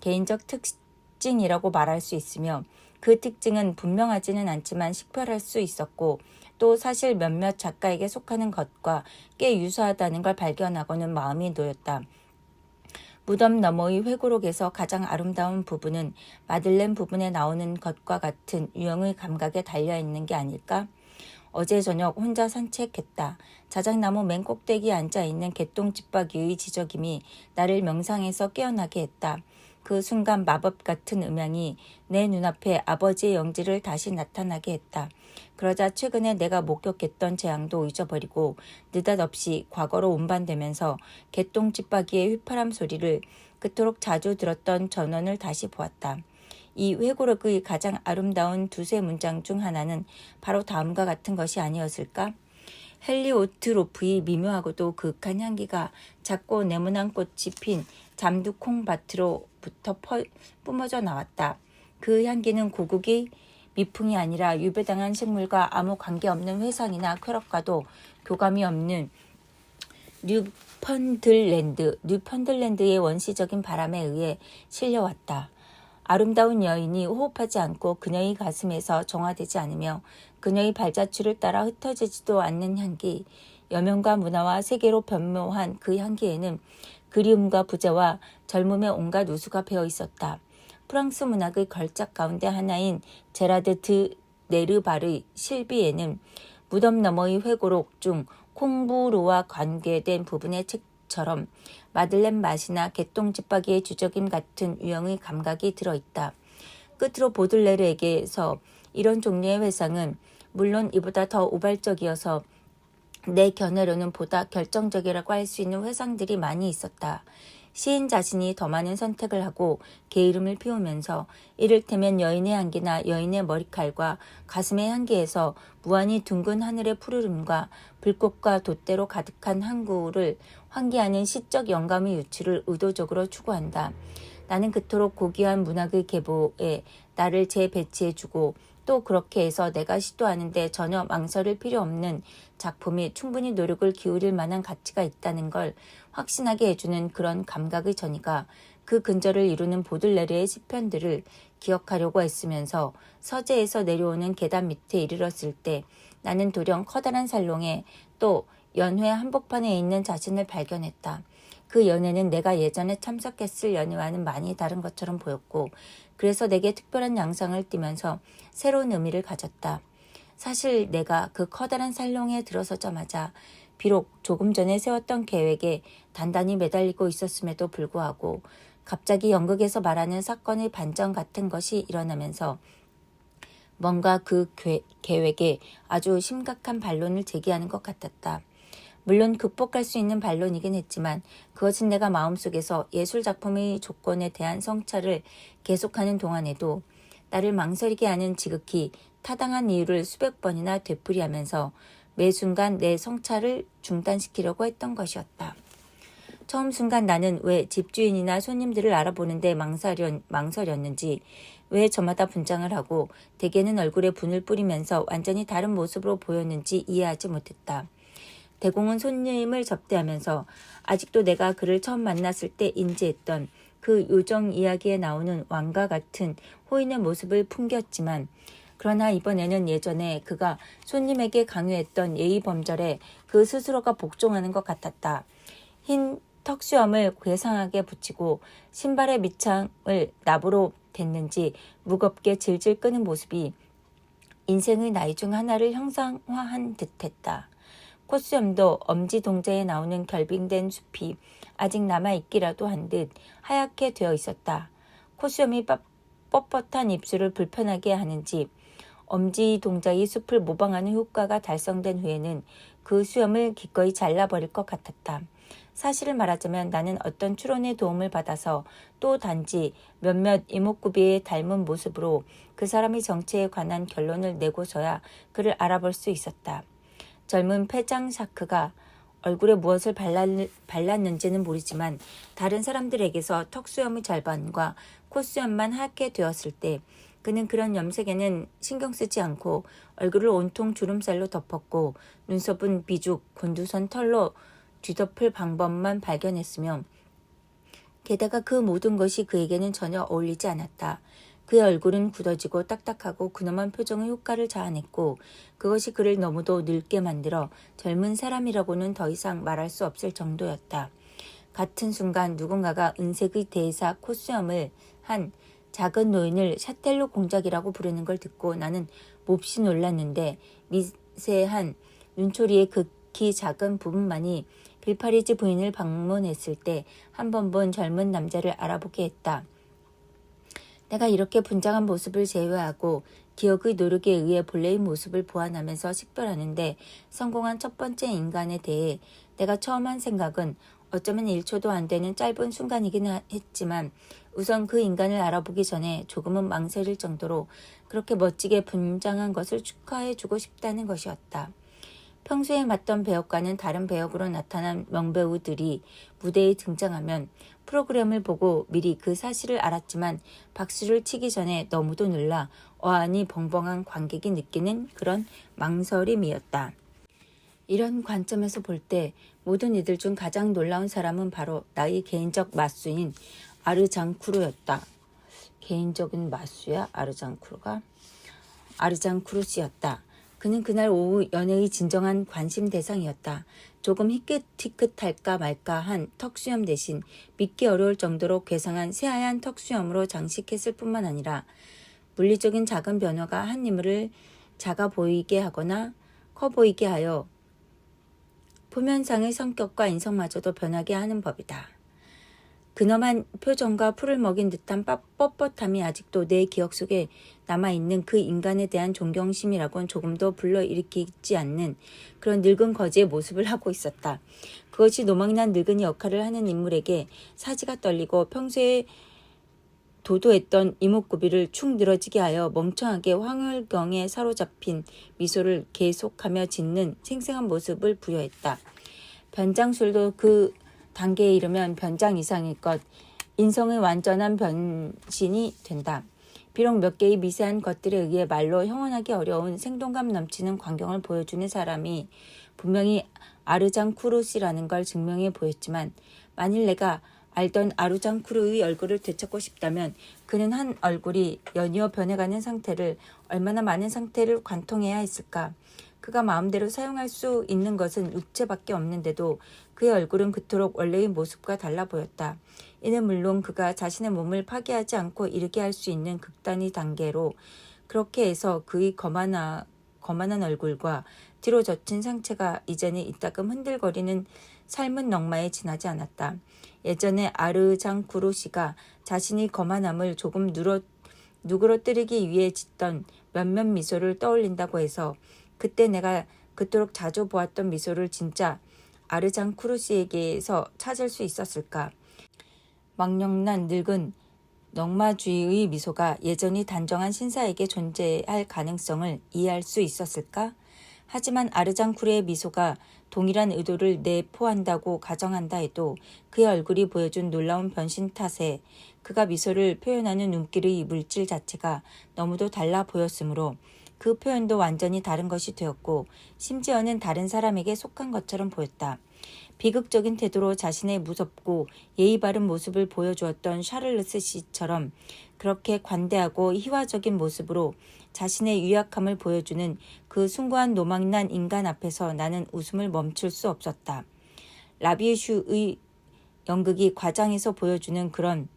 개인적 특징이라고 말할 수 있으며 그 특징은 분명하지는 않지만 식별할 수 있었고 또 사실 몇몇 작가에게 속하는 것과 꽤 유사하다는 걸 발견하고는 마음이 놓였다. 무덤 너머의 회고록에서 가장 아름다운 부분은 마들렌 부분에 나오는 것과 같은 유형의 감각에 달려있는 게 아닐까? 어제 저녁 혼자 산책했다. 자작나무 맨 꼭대기에 앉아있는 개똥집박이의 지저김이 나를 명상에서 깨어나게 했다. 그 순간 마법 같은 음향이 내 눈앞에 아버지의 영지를 다시 나타나게 했다. 그러자 최근에 내가 목격했던 재앙도 잊어버리고 느닷없이 과거로 운반되면서 개똥집박이의 휘파람 소리를 그토록 자주 들었던 전원을 다시 보았다. 이 회고록의 가장 아름다운 두세 문장 중 하나는 바로 다음과 같은 것이 아니었을까? 헬리오트로프의 미묘하고도 그윽한 향기가 작고 네모난 꽃이 핀 잠두콩밭으로부터 뿜어져 나왔다. 그 향기는 고국의 미풍이 아니라 유배당한 식물과 아무 관계없는 회상이나 쾌락과도 교감이 없는 뉴펀들랜드의 원시적인 바람에 의해 실려왔다. 아름다운 여인이 호흡하지 않고 그녀의 가슴에서 정화되지 않으며 그녀의 발자취를 따라 흩어지지도 않는 향기, 여명과 문화와 세계로 변모한 그 향기에는 그리움과 부재와 젊음의 온갖 우수가 배어 있었다. 프랑스 문학의 걸작 가운데 하나인 제라드 드 네르발의 실비에는 무덤 너머의 회고록 중 콩부르와 관계된 부분의 책처럼 마들렌 맛이나 개똥집박이의 주저김 같은 유형의 감각이 들어있다. 끝으로 보들레르에게서 이런 종류의 회상은 물론 이보다 더 우발적이어서 내 견해로는 보다 결정적이라고 할 수 있는 회상들이 많이 있었다. 시인 자신이 더 많은 선택을 하고 게으름을 피우면서 이를테면 여인의 향기나 여인의 머리칼과 가슴의 향기에서 무한히 둥근 하늘의 푸르름과 불꽃과 돛대로 가득한 항구를 환기하는 시적 영감의 유출을 의도적으로 추구한다. 나는 그토록 고귀한 문학의 계보에 나를 재배치해주고 또 그렇게 해서 내가 시도하는데 전혀 망설일 필요 없는 작품이 충분히 노력을 기울일 만한 가치가 있다는 걸 확신하게 해주는 그런 감각의 전이가 그 근저를 이루는 보들레르의 시편들을 기억하려고 애쓰면서 서재에서 내려오는 계단 밑에 이르렀을 때 나는 도령 커다란 살롱에 또 연회 한복판에 있는 자신을 발견했다. 그 연회는 내가 예전에 참석했을 연회와는 많이 다른 것처럼 보였고 그래서 내게 특별한 양상을 띠면서 새로운 의미를 가졌다. 사실 내가 그 커다란 살롱에 들어서자마자 비록 조금 전에 세웠던 계획에 단단히 매달리고 있었음에도 불구하고 갑자기 연극에서 말하는 사건의 반전 같은 것이 일어나면서 뭔가 그 계획에 아주 심각한 반론을 제기하는 것 같았다. 물론 극복할 수 있는 반론이긴 했지만 그것은 내가 마음속에서 예술작품의 조건에 대한 성찰을 계속하는 동안에도 나를 망설이게 하는 지극히 타당한 이유를 수백 번이나 되풀이하면서 매 순간 내 성찰을 중단시키려고 했던 것이었다. 처음 순간 나는 왜 집주인이나 손님들을 알아보는데 망설였는지, 왜 저마다 분장을 하고 대개는 얼굴에 분을 뿌리면서 완전히 다른 모습으로 보였는지 이해하지 못했다. 대공은 손님을 접대하면서 아직도 내가 그를 처음 만났을 때 인지했던 그 요정 이야기에 나오는 왕과 같은 호인의 모습을 풍겼지만, 그러나 이번에는 예전에 그가 손님에게 강요했던 예의범절에 그 스스로가 복종하는 것 같았다. 흰 턱수염을 괴상하게 붙이고 신발의 밑창을 나부로 댔는지 무겁게 질질 끄는 모습이 인생의 나이 중 하나를 형상화한 듯했다. 콧수염도 엄지동자에 나오는 결빙된 숲이 아직 남아있기라도 한 듯 하얗게 되어 있었다. 콧수염이 뻣뻣한 입술을 불편하게 하는지 엄지동자의 숲을 모방하는 효과가 달성된 후에는 그 수염을 기꺼이 잘라버릴 것 같았다. 사실을 말하자면 나는 어떤 추론의 도움을 받아서 또 단지 몇몇 이목구비의 닮은 모습으로 그 사람의 정체에 관한 결론을 내고서야 그를 알아볼 수 있었다. 젊은 패장 샤크가 얼굴에 무엇을 발랐는지는 모르지만 다른 사람들에게서 턱수염의 절반과 콧수염만 하얗게 되었을 때 그는 그런 염색에는 신경 쓰지 않고 얼굴을 온통 주름살로 덮었고 눈썹은 비죽 곤두선 털로 뒤덮을 방법만 발견했으며, 게다가 그 모든 것이 그에게는 전혀 어울리지 않았다. 그의 얼굴은 굳어지고 딱딱하고 근엄한 표정의 효과를 자아냈고 그것이 그를 너무도 늙게 만들어 젊은 사람이라고는 더 이상 말할 수 없을 정도였다. 같은 순간 누군가가 은색의 대사 콧수염을 한 작은 노인을 샤텔로 공작이라고 부르는 걸 듣고 나는 몹시 놀랐는데, 미세한 눈초리의 극히 작은 부분만이 빌파리즈 부인을 방문했을 때 한 번 본 젊은 남자를 알아보게 했다. 내가 이렇게 분장한 모습을 제외하고 기억의 노력에 의해 본래의 모습을 보완하면서 식별하는데 성공한 첫 번째 인간에 대해 내가 처음 한 생각은 어쩌면 1초도 안 되는 짧은 순간이긴 했지만 우선 그 인간을 알아보기 전에 조금은 망설일 정도로 그렇게 멋지게 분장한 것을 축하해주고 싶다는 것이었다. 평소에 맡던 배역과는 다른 배역으로 나타난 명배우들이 무대에 등장하면 프로그램을 보고 미리 그 사실을 알았지만 박수를 치기 전에 너무도 놀라 어안이 벙벙한 관객이 느끼는 그런 망설임이었다. 이런 관점에서 볼 때 모든 이들 중 가장 놀라운 사람은 바로 나의 개인적 맞수인 아르장쿠르였다. 개인적인 맞수야? 아르장쿠르 씨였다. 그는 그날 오후 연애의 진정한 관심 대상이었다. 조금 희끗희끗할까 말까 한 턱수염 대신 믿기 어려울 정도로 괴상한 새하얀 턱수염으로 장식했을 뿐만 아니라 물리적인 작은 변화가 한 인물을 작아 보이게 하거나 커 보이게 하여 표면상의 성격과 인성마저도 변하게 하는 법이다. 근엄한 표정과 풀을 먹인 듯한 뻣뻣함이 아직도 내 기억 속에 남아있는 그 인간에 대한 존경심이라곤 조금도 불러일으키지 않는 그런 늙은 거지의 모습을 하고 있었다. 그것이 노망난 늙은이 역할을 하는 인물에게 사지가 떨리고 평소에 도도했던 이목구비를 축 늘어지게 하여 멍청하게 황홀경에 사로잡힌 미소를 계속하며 짓는 생생한 모습을 부여했다. 변장술도 그 단계에 이르면 변장 이상일 것, 인성의 완전한 변신이 된다. 비록 몇 개의 미세한 것들에 의해 말로 형언하기 어려운 생동감 넘치는 광경을 보여주는 사람이 분명히 아르장쿠르씨라는 걸 증명해 보였지만, 만일 내가 알던 아르장쿠르의 얼굴을 되찾고 싶다면 그는 한 얼굴이 연이어 변해가는 상태를 얼마나 많은 상태를 관통해야 했을까. 그가 마음대로 사용할 수 있는 것은 육체밖에 없는데도 그의 얼굴은 그토록 원래의 모습과 달라 보였다. 이는 물론 그가 자신의 몸을 파괴하지 않고 이르게 할 수 있는 극단의 단계로 그렇게 해서 그의 거만하고 거만한 얼굴과 뒤로 젖힌 상체가 이제는 이따금 흔들거리는 삶은 넝마에 지나지 않았다. 예전에 아르장쿠르 씨가 자신이 거만함을 조금 누그러뜨리기 위해 짓던 몇몇 미소를 떠올린다고 해서 그때 내가 그토록 자주 보았던 미소를 진짜 아르장쿠르 씨에게서 찾을 수 있었을까? 망령난 늙은 넝마주의의 미소가 여전히 단정한 신사에게 존재할 가능성을 이해할 수 있었을까? 하지만 아르장쿠르의 미소가 동일한 의도를 내포한다고 가정한다 해도 그의 얼굴이 보여준 놀라운 변신 탓에 그가 미소를 표현하는 눈길의 물질 자체가 너무도 달라 보였으므로 그 표현도 완전히 다른 것이 되었고 심지어는 다른 사람에게 속한 것처럼 보였다. 비극적인 태도로 자신의 무섭고 예의 바른 모습을 보여주었던 샤를르스 씨처럼 그렇게 관대하고 희화적인 모습으로 자신의 유약함을 보여주는 그 숭고한 노망난 인간 앞에서 나는 웃음을 멈출 수 없었다. 라비슈의 연극이 과장해서 보여주는 그런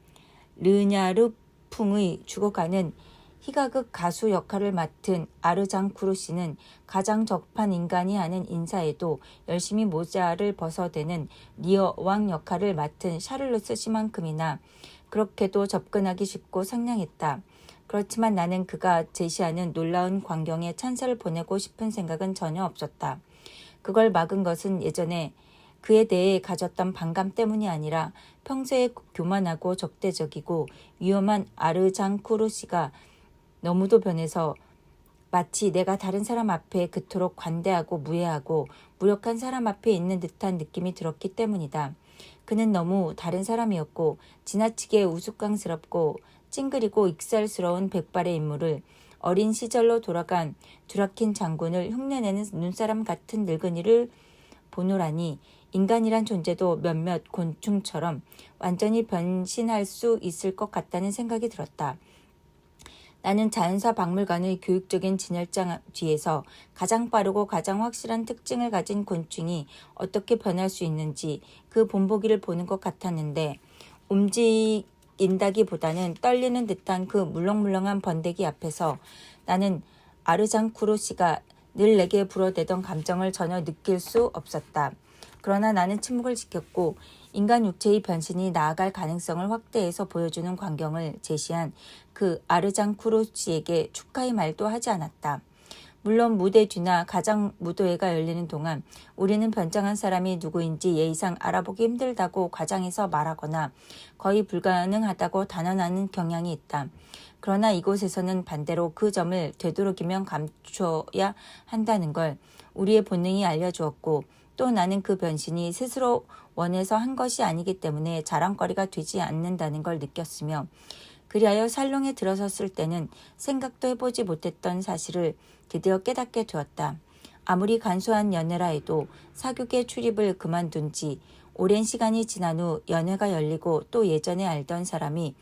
르냐르풍의 죽어가는 희가극 가수 역할을 맡은 아르장쿠르 씨는 가장 적합한 인간이 하는 인사에도 열심히 모자를 벗어대는 리어 왕 역할을 맡은 샤를루스 씨만큼이나 그렇게도 접근하기 쉽고 상냥했다. 그렇지만 나는 그가 제시하는 놀라운 광경에 찬사를 보내고 싶은 생각은 전혀 없었다. 그걸 막은 것은 예전에 그에 대해 가졌던 반감 때문이 아니라 평소에 교만하고 적대적이고 위험한 아르장쿠르 씨가 너무도 변해서 마치 내가 다른 사람 앞에 그토록 관대하고 무해하고 무력한 사람 앞에 있는 듯한 느낌이 들었기 때문이다. 그는 너무 다른 사람이었고 지나치게 우스꽝스럽고 찡그리고 익살스러운 백발의 인물을 어린 시절로 돌아간 드라킨 장군을 흉내내는 눈사람 같은 늙은이를 보노라니 인간이란 존재도 몇몇 곤충처럼 완전히 변신할 수 있을 것 같다는 생각이 들었다. 나는 자연사 박물관의 교육적인 진열장 뒤에서 가장 빠르고 가장 확실한 특징을 가진 곤충이 어떻게 변할 수 있는지 그 본보기를 보는 것 같았는데 움직인다기보다는 떨리는 듯한 그 물렁물렁한 번데기 앞에서 나는 아르장쿠르 씨가 늘 내게 불어대던 감정을 전혀 느낄 수 없었다. 그러나 나는 침묵을 지켰고 인간 육체의 변신이 나아갈 가능성을 확대해서 보여주는 광경을 제시한 그 아르장쿠르 씨에게 축하의 말도 하지 않았다. 물론 무대 뒤나 가장 무도회가 열리는 동안 우리는 변장한 사람이 누구인지 예의상 알아보기 힘들다고 과장해서 말하거나 거의 불가능하다고 단언하는 경향이 있다. 그러나 이곳에서는 반대로 그 점을 되도록이면 감춰야 한다는 걸 우리의 본능이 알려주었고 또 나는 그 변신이 스스로 원해서 한 것이 아니기 때문에 자랑거리가 되지 않는다는 걸 느꼈으며 그리하여 살롱에 들어섰을 때는 생각도 해보지 못했던 사실을 드디어 깨닫게 되었다. 아무리 간소한 연애라 해도 사교계 출입을 그만둔 지 오랜 시간이 지난 후 연회가 열리고 또 예전에 알던 사람이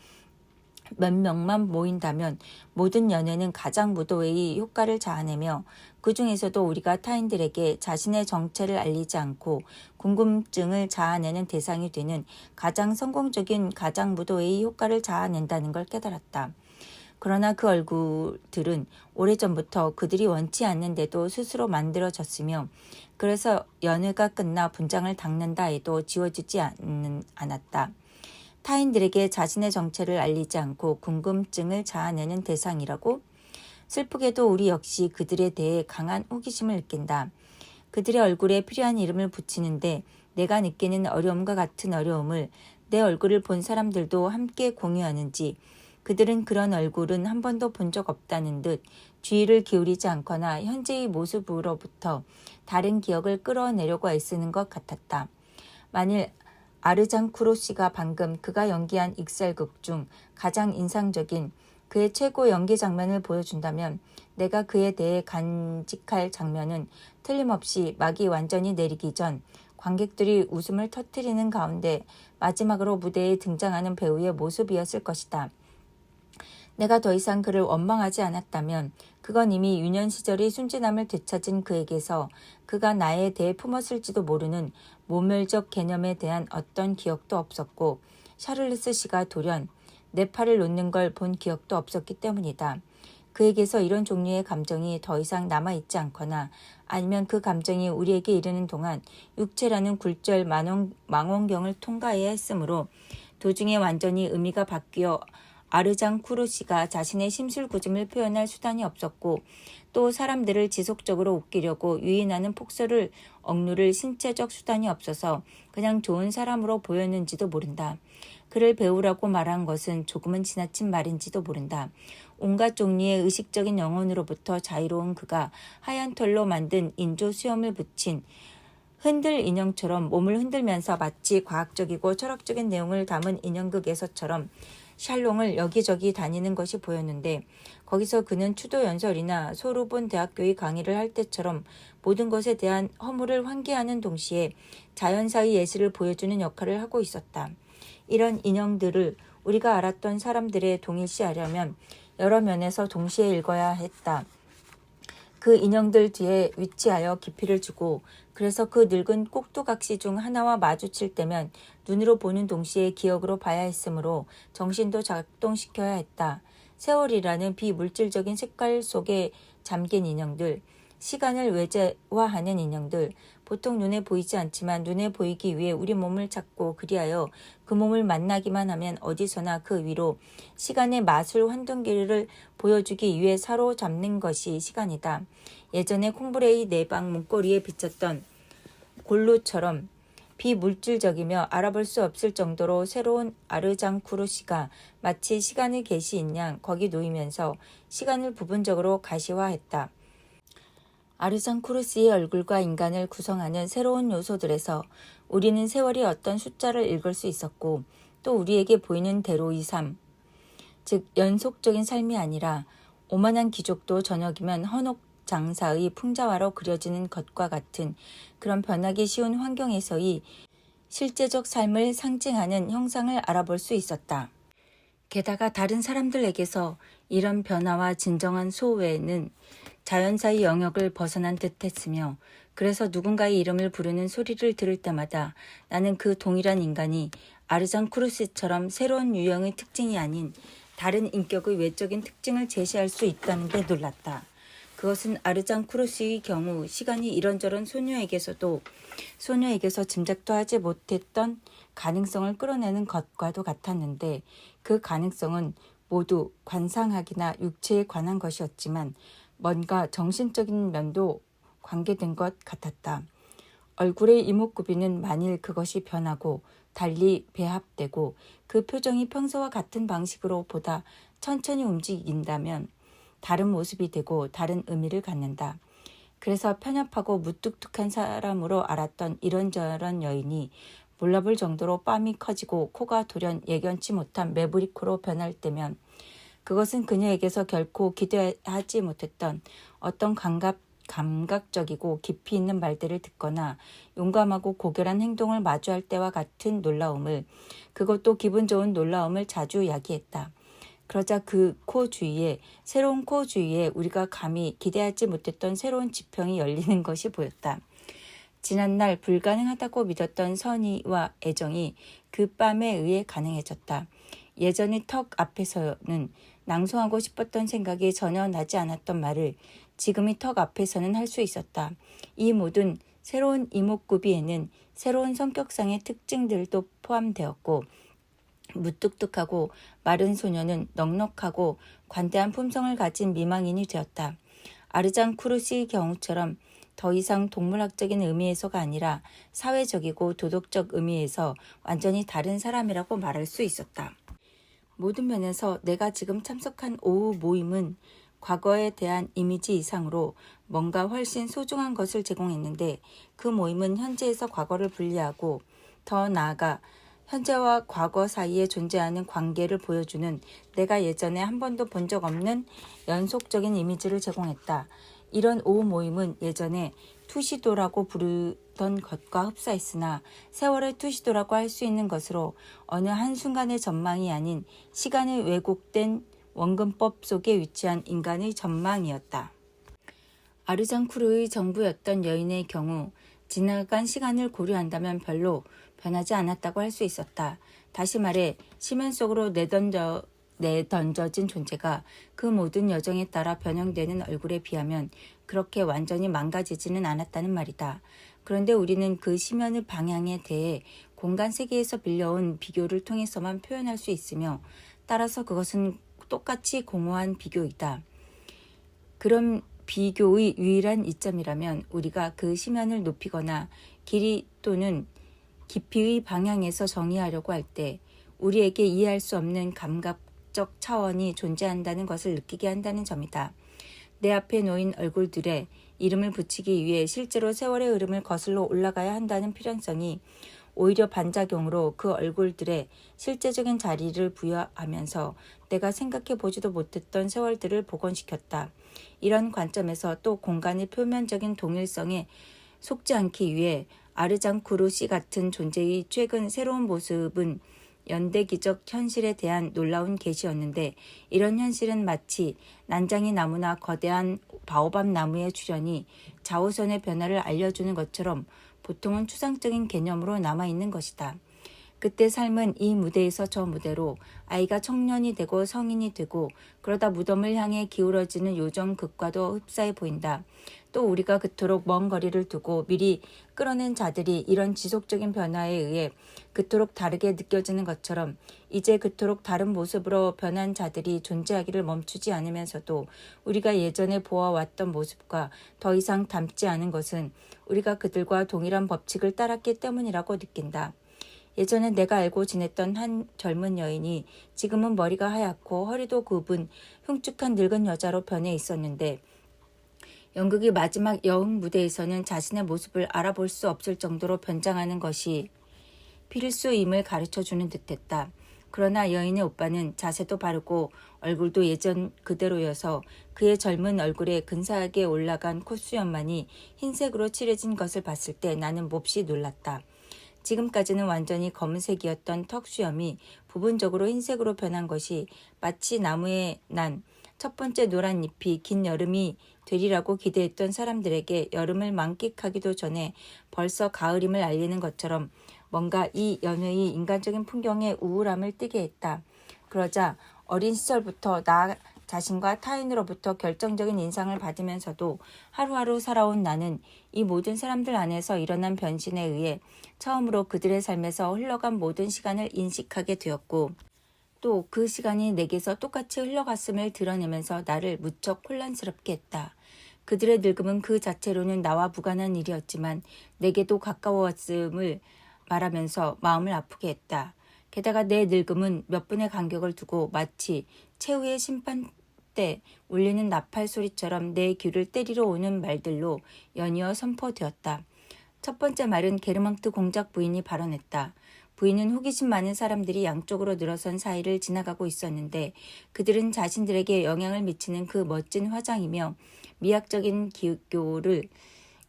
몇 명만 모인다면 모든 연회는 가장 무도회의 효과를 자아내며 그 중에서도 우리가 타인들에게 자신의 정체를 알리지 않고 궁금증을 자아내는 대상이 되는 가장 성공적인 가장 무도회의 효과를 자아낸다는 걸 깨달았다. 그러나 그 얼굴들은 오래전부터 그들이 원치 않는데도 스스로 만들어졌으며 그래서 연회가 끝나 분장을 닦는다 해도 지워지지 않았다. 타인들에게 자신의 정체를 알리지 않고 궁금증을 자아내는 대상이라고? 슬프게도 우리 역시 그들에 대해 강한 호기심을 느낀다. 그들의 얼굴에 필요한 이름을 붙이는데 내가 느끼는 어려움과 같은 어려움을 내 얼굴을 본 사람들도 함께 공유하는지 그들은 그런 얼굴은 한 번도 본 적 없다는 듯 주의를 기울이지 않거나 현재의 모습으로부터 다른 기억을 끌어내려고 애쓰는 것 같았다. 만일 아르장쿠르 씨가 방금 그가 연기한 익살극 중 가장 인상적인 그의 최고 연기 장면을 보여준다면 내가 그에 대해 간직할 장면은 틀림없이 막이 완전히 내리기 전 관객들이 웃음을 터뜨리는 가운데 마지막으로 무대에 등장하는 배우의 모습이었을 것이다. 내가 더 이상 그를 원망하지 않았다면 그건 이미 유년 시절의 순진함을 되찾은 그에게서 그가 나에 대해 품었을지도 모르는 모멸적 개념에 대한 어떤 기억도 없었고 샤를리스 씨가 돌연 내 팔을 놓는 걸 본 기억도 없었기 때문이다. 그에게서 이런 종류의 감정이 더 이상 남아있지 않거나 아니면 그 감정이 우리에게 이르는 동안 육체라는 굴절 망원경을 통과해야 했으므로 도중에 완전히 의미가 바뀌어 아르장쿠르시가 자신의 심술궂음을 표현할 수단이 없었고 또 사람들을 지속적으로 웃기려고 유인하는 폭소를 억누를 신체적 수단이 없어서 그냥 좋은 사람으로 보였는지도 모른다. 그를 배우라고 말한 것은 조금은 지나친 말인지도 모른다. 온갖 종류의 의식적인 영혼으로부터 자유로운 그가 하얀 털로 만든 인조 수염을 붙인 흔들 인형처럼 몸을 흔들면서 마치 과학적이고 철학적인 내용을 담은 인형극에서처럼 샬롱을 여기저기 다니는 것이 보였는데 거기서 그는 추도연설이나 소르본 대학교의 강의를 할 때처럼 모든 것에 대한 허물을 환기하는 동시에 자연사의 예시를 보여주는 역할을 하고 있었다. 이런 인형들을 우리가 알았던 사람들에 동일시하려면 여러 면에서 동시에 읽어야 했다. 그 인형들 뒤에 위치하여 깊이를 주고 그래서 그 늙은 꼭두각시 중 하나와 마주칠 때면 눈으로 보는 동시에 기억으로 봐야 했으므로 정신도 작동시켜야 했다. 세월이라는 비물질적인 색깔 속에 잠긴 인형들, 시간을 외제화하는 인형들, 보통 눈에 보이지 않지만 눈에 보이기 위해 우리 몸을 찾고 그리하여 그 몸을 만나기만 하면 어디서나 그 위로 시간의 마술 환등기를 보여주기 위해 사로잡는 것이 시간이다. 예전에 콩브레이 내방 문고리에 비쳤던 골루처럼 비물질적이며 알아볼 수 없을 정도로 새로운 아르장쿠르시가 마치 시간의 계시인 양 거기 놓이면서 시간을 부분적으로 가시화했다. 아르장쿠르시의 얼굴과 인간을 구성하는 새로운 요소들에서 우리는 세월이 어떤 숫자를 읽을 수 있었고 또 우리에게 보이는 대로의 삶, 즉 연속적인 삶이 아니라 오만한 귀족도 저녁이면 헌옥 장사의 풍자화로 그려지는 것과 같은 그런 변하기 쉬운 환경에서의 실제적 삶을 상징하는 형상을 알아볼 수 있었다. 게다가 다른 사람들에게서 이런 변화와 진정한 소외는 자연사의 영역을 벗어난 듯했으며 그래서 누군가의 이름을 부르는 소리를 들을 때마다 나는 그 동일한 인간이 아르장쿠르시처럼 새로운 유형의 특징이 아닌 다른 인격의 외적인 특징을 제시할 수 있다는 데 놀랐다. 그것은 아르장쿠르시의 경우 시간이 이런저런 소녀에게서 짐작도 하지 못했던 가능성을 끌어내는 것과도 같았는데 그 가능성은 모두 관상학이나 육체에 관한 것이었지만 뭔가 정신적인 면도 관계된 것 같았다. 얼굴의 이목구비는 만일 그것이 변하고 달리 배합되고 그 표정이 평소와 같은 방식으로 보다 천천히 움직인다면 다른 모습이 되고 다른 의미를 갖는다. 그래서 편협하고 무뚝뚝한 사람으로 알았던 이런저런 여인이 몰라볼 정도로 뺨이 커지고 코가 돌연 예견치 못한 매부리 코로 변할 때면 그것은 그녀에게서 결코 기대하지 못했던 어떤 감각적이고 깊이 있는 말들을 듣거나 용감하고 고결한 행동을 마주할 때와 같은 놀라움을, 그것도 기분 좋은 놀라움을 자주 야기했다. 그러자 그 코 주위에, 새로운 코 주위에 우리가 감히 기대하지 못했던 새로운 지평이 열리는 것이 보였다. 지난날 불가능하다고 믿었던 선의와 애정이 그 뺨에 의해 가능해졌다. 예전의 턱 앞에서는 낭송하고 싶었던 생각이 전혀 나지 않았던 말을 지금의 턱 앞에서는 할 수 있었다. 이 모든 새로운 이목구비에는 새로운 성격상의 특징들도 포함되었고 무뚝뚝하고 마른 소녀는 넉넉하고 관대한 품성을 가진 미망인이 되었다. 아르장쿠르시의 경우처럼 더 이상 동물학적인 의미에서가 아니라 사회적이고 도덕적 의미에서 완전히 다른 사람이라고 말할 수 있었다. 모든 면에서 내가 지금 참석한 오후 모임은 과거에 대한 이미지 이상으로 뭔가 훨씬 소중한 것을 제공했는데 그 모임은 현재에서 과거를 분리하고 더 나아가 현재와 과거 사이에 존재하는 관계를 보여주는 내가 예전에 한 번도 본 적 없는 연속적인 이미지를 제공했다. 이런 오후 모임은 예전에 투시도라고 부르던 것과 흡사했으나 세월의 투시도라고 할 수 있는 것으로 어느 한순간의 전망이 아닌 시간의 왜곡된 원근법 속에 위치한 인간의 전망이었다. 아르장쿠르의 정부였던 여인의 경우 지나간 시간을 고려한다면 별로 변하지 않았다고 할 수 있었다. 다시 말해 시면 속으로 내던져 내던져진 존재가 그 모든 여정에 따라 변형되는 얼굴에 비하면 그렇게 완전히 망가지지는 않았다는 말이다. 그런데 우리는 그 심연의 방향에 대해 공간 세계에서 빌려온 비교를 통해서만 표현할 수 있으며 따라서 그것은 똑같이 공허한 비교이다. 그런 비교의 유일한 이점이라면 우리가 그 심연을 높이거나 길이 또는 깊이의 방향에서 정의하려고 할 때 우리에게 이해할 수 없는 감각적 차원이 존재한다는 것을 느끼게 한다는 점이다. 내 앞에 놓인 얼굴들에 이름을 붙이기 위해 실제로 세월의 흐름을 거슬러 올라가야 한다는 필연성이 오히려 반작용으로 그 얼굴들에 실제적인 자리를 부여하면서 내가 생각해 보지도 못했던 세월들을 복원시켰다. 이런 관점에서 또 공간의 표면적인 동일성에 속지 않기 위해 아르장쿠르 씨 같은 존재의 최근 새로운 모습은 연대기적 현실에 대한 놀라운 계시였는데 이런 현실은 마치 난장이 나무나 거대한 바오밥 나무의 출현이 자오선의 변화를 알려주는 것처럼 보통은 추상적인 개념으로 남아있는 것이다. 그때 삶은 이 무대에서 저 무대로 아이가 청년이 되고 성인이 되고 그러다 무덤을 향해 기울어지는 요정극과도 흡사해 보인다. 또 우리가 그토록 먼 거리를 두고 미리 끌어낸 자들이 이런 지속적인 변화에 의해 그토록 다르게 느껴지는 것처럼 이제 그토록 다른 모습으로 변한 자들이 존재하기를 멈추지 않으면서도 우리가 예전에 보아왔던 모습과 더 이상 닮지 않은 것은 우리가 그들과 동일한 법칙을 따랐기 때문이라고 느낀다. 예전에 내가 알고 지냈던 한 젊은 여인이 지금은 머리가 하얗고 허리도 굽은 흉측한 늙은 여자로 변해 있었는데 연극의 마지막 여흥 무대에서는 자신의 모습을 알아볼 수 없을 정도로 변장하는 것이 필수임을 가르쳐주는 듯했다. 그러나 여인의 오빠는 자세도 바르고 얼굴도 예전 그대로여서 그의 젊은 얼굴에 근사하게 올라간 콧수염만이 흰색으로 칠해진 것을 봤을 때 나는 몹시 놀랐다. 지금까지는 완전히 검은색이었던 턱수염이 부분적으로 흰색으로 변한 것이 마치 나무에 난 첫 번째 노란 잎이 긴 여름이 되리라고 기대했던 사람들에게 여름을 만끽하기도 전에 벌써 가을임을 알리는 것처럼 뭔가 이 연회의 인간적인 풍경에 우울함을 띠게 했다. 그러자 어린 시절부터 나 자신과 타인으로부터 결정적인 인상을 받으면서도 하루하루 살아온 나는 이 모든 사람들 안에서 일어난 변신에 의해 처음으로 그들의 삶에서 흘러간 모든 시간을 인식하게 되었고 또 그 시간이 내게서 똑같이 흘러갔음을 드러내면서 나를 무척 혼란스럽게 했다. 그들의 늙음은 그 자체로는 나와 무관한 일이었지만 내게도 가까웠음을 말하면서 마음을 아프게 했다. 게다가 내 늙음은 몇 분의 간격을 두고 마치 최후의 심판 때 울리는 나팔 소리처럼 내 귀를 때리러 오는 말들로 연이어 선포되었다. 첫 번째 말은 게르망트 공작 부인이 발언했다. 부인은 호기심 많은 사람들이 양쪽으로 늘어선 사이를 지나가고 있었는데 그들은 자신들에게 영향을 미치는 그 멋진 화장이며 미학적인 기교를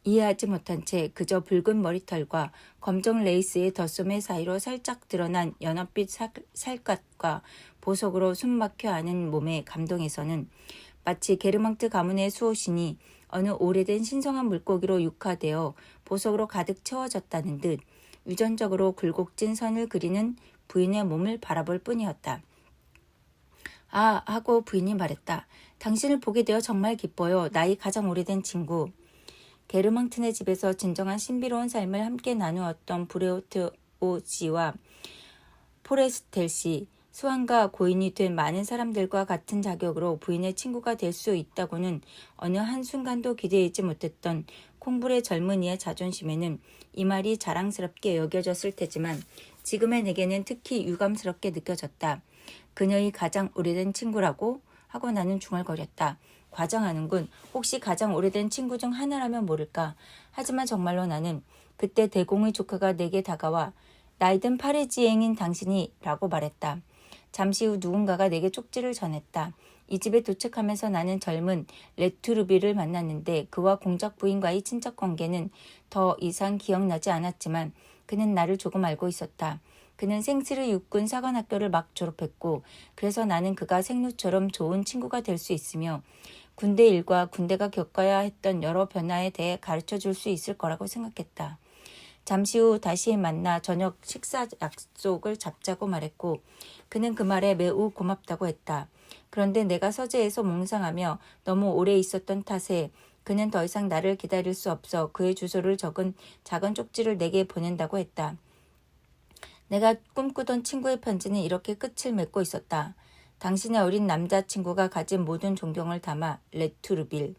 이해하지 못한 채 그저 붉은 머리털과 검정 레이스의 덧소매 사이로 살짝 드러난 연어빛 살갗과 보석으로 숨막혀 아는 몸에 감동해서는 마치 게르망트 가문의 수호신이 어느 오래된 신성한 물고기로 육화되어 보석으로 가득 채워졌다는 듯 유전적으로 굴곡진 선을 그리는 부인의 몸을 바라볼 뿐이었다. 아, 하고 부인이 말했다. 당신을 보게 되어 정말 기뻐요. 나이 가장 오래된 친구. 게르망트네 집에서 진정한 신비로운 삶을 함께 나누었던 브레오트오 씨와 포레스텔 씨, 수완과 고인이 된 많은 사람들과 같은 자격으로 부인의 친구가 될 수 있다고는 어느 한순간도 기대하지 못했던 콩불의 젊은이의 자존심에는 이 말이 자랑스럽게 여겨졌을 테지만 지금의 내게는 특히 유감스럽게 느껴졌다. 그녀의 가장 오래된 친구라고? 하고 나는 중얼거렸다. 과장하는군. 혹시 가장 오래된 친구 중 하나라면 모를까. 하지만 정말로 나는 그때 대공의 조카가 내게 다가와 나이든 파리지앵인 당신이 라고 말했다. 잠시 후 누군가가 내게 쪽지를 전했다. 이 집에 도착하면서 나는 젊은 레투르비를 만났는데 그와 공작 부인과의 친척 관계는 더 이상 기억나지 않았지만 그는 나를 조금 알고 있었다. 그는 생스르 육군 사관학교를 막 졸업했고 그래서 나는 그가 생루처럼 좋은 친구가 될 수 있으며 군대 일과 군대가 겪어야 했던 여러 변화에 대해 가르쳐 줄 수 있을 거라고 생각했다. 잠시 후 다시 만나 저녁 식사 약속을 잡자고 말했고 그는 그 말에 매우 고맙다고 했다. 그런데 내가 서재에서 몽상하며 너무 오래 있었던 탓에 그는 더 이상 나를 기다릴 수 없어 그의 주소를 적은 작은 쪽지를 내게 보낸다고 했다. 내가 꿈꾸던 친구의 편지는 이렇게 끝을 맺고 있었다. 당신의 어린 남자친구가 가진 모든 존경을 담아 레투르빌.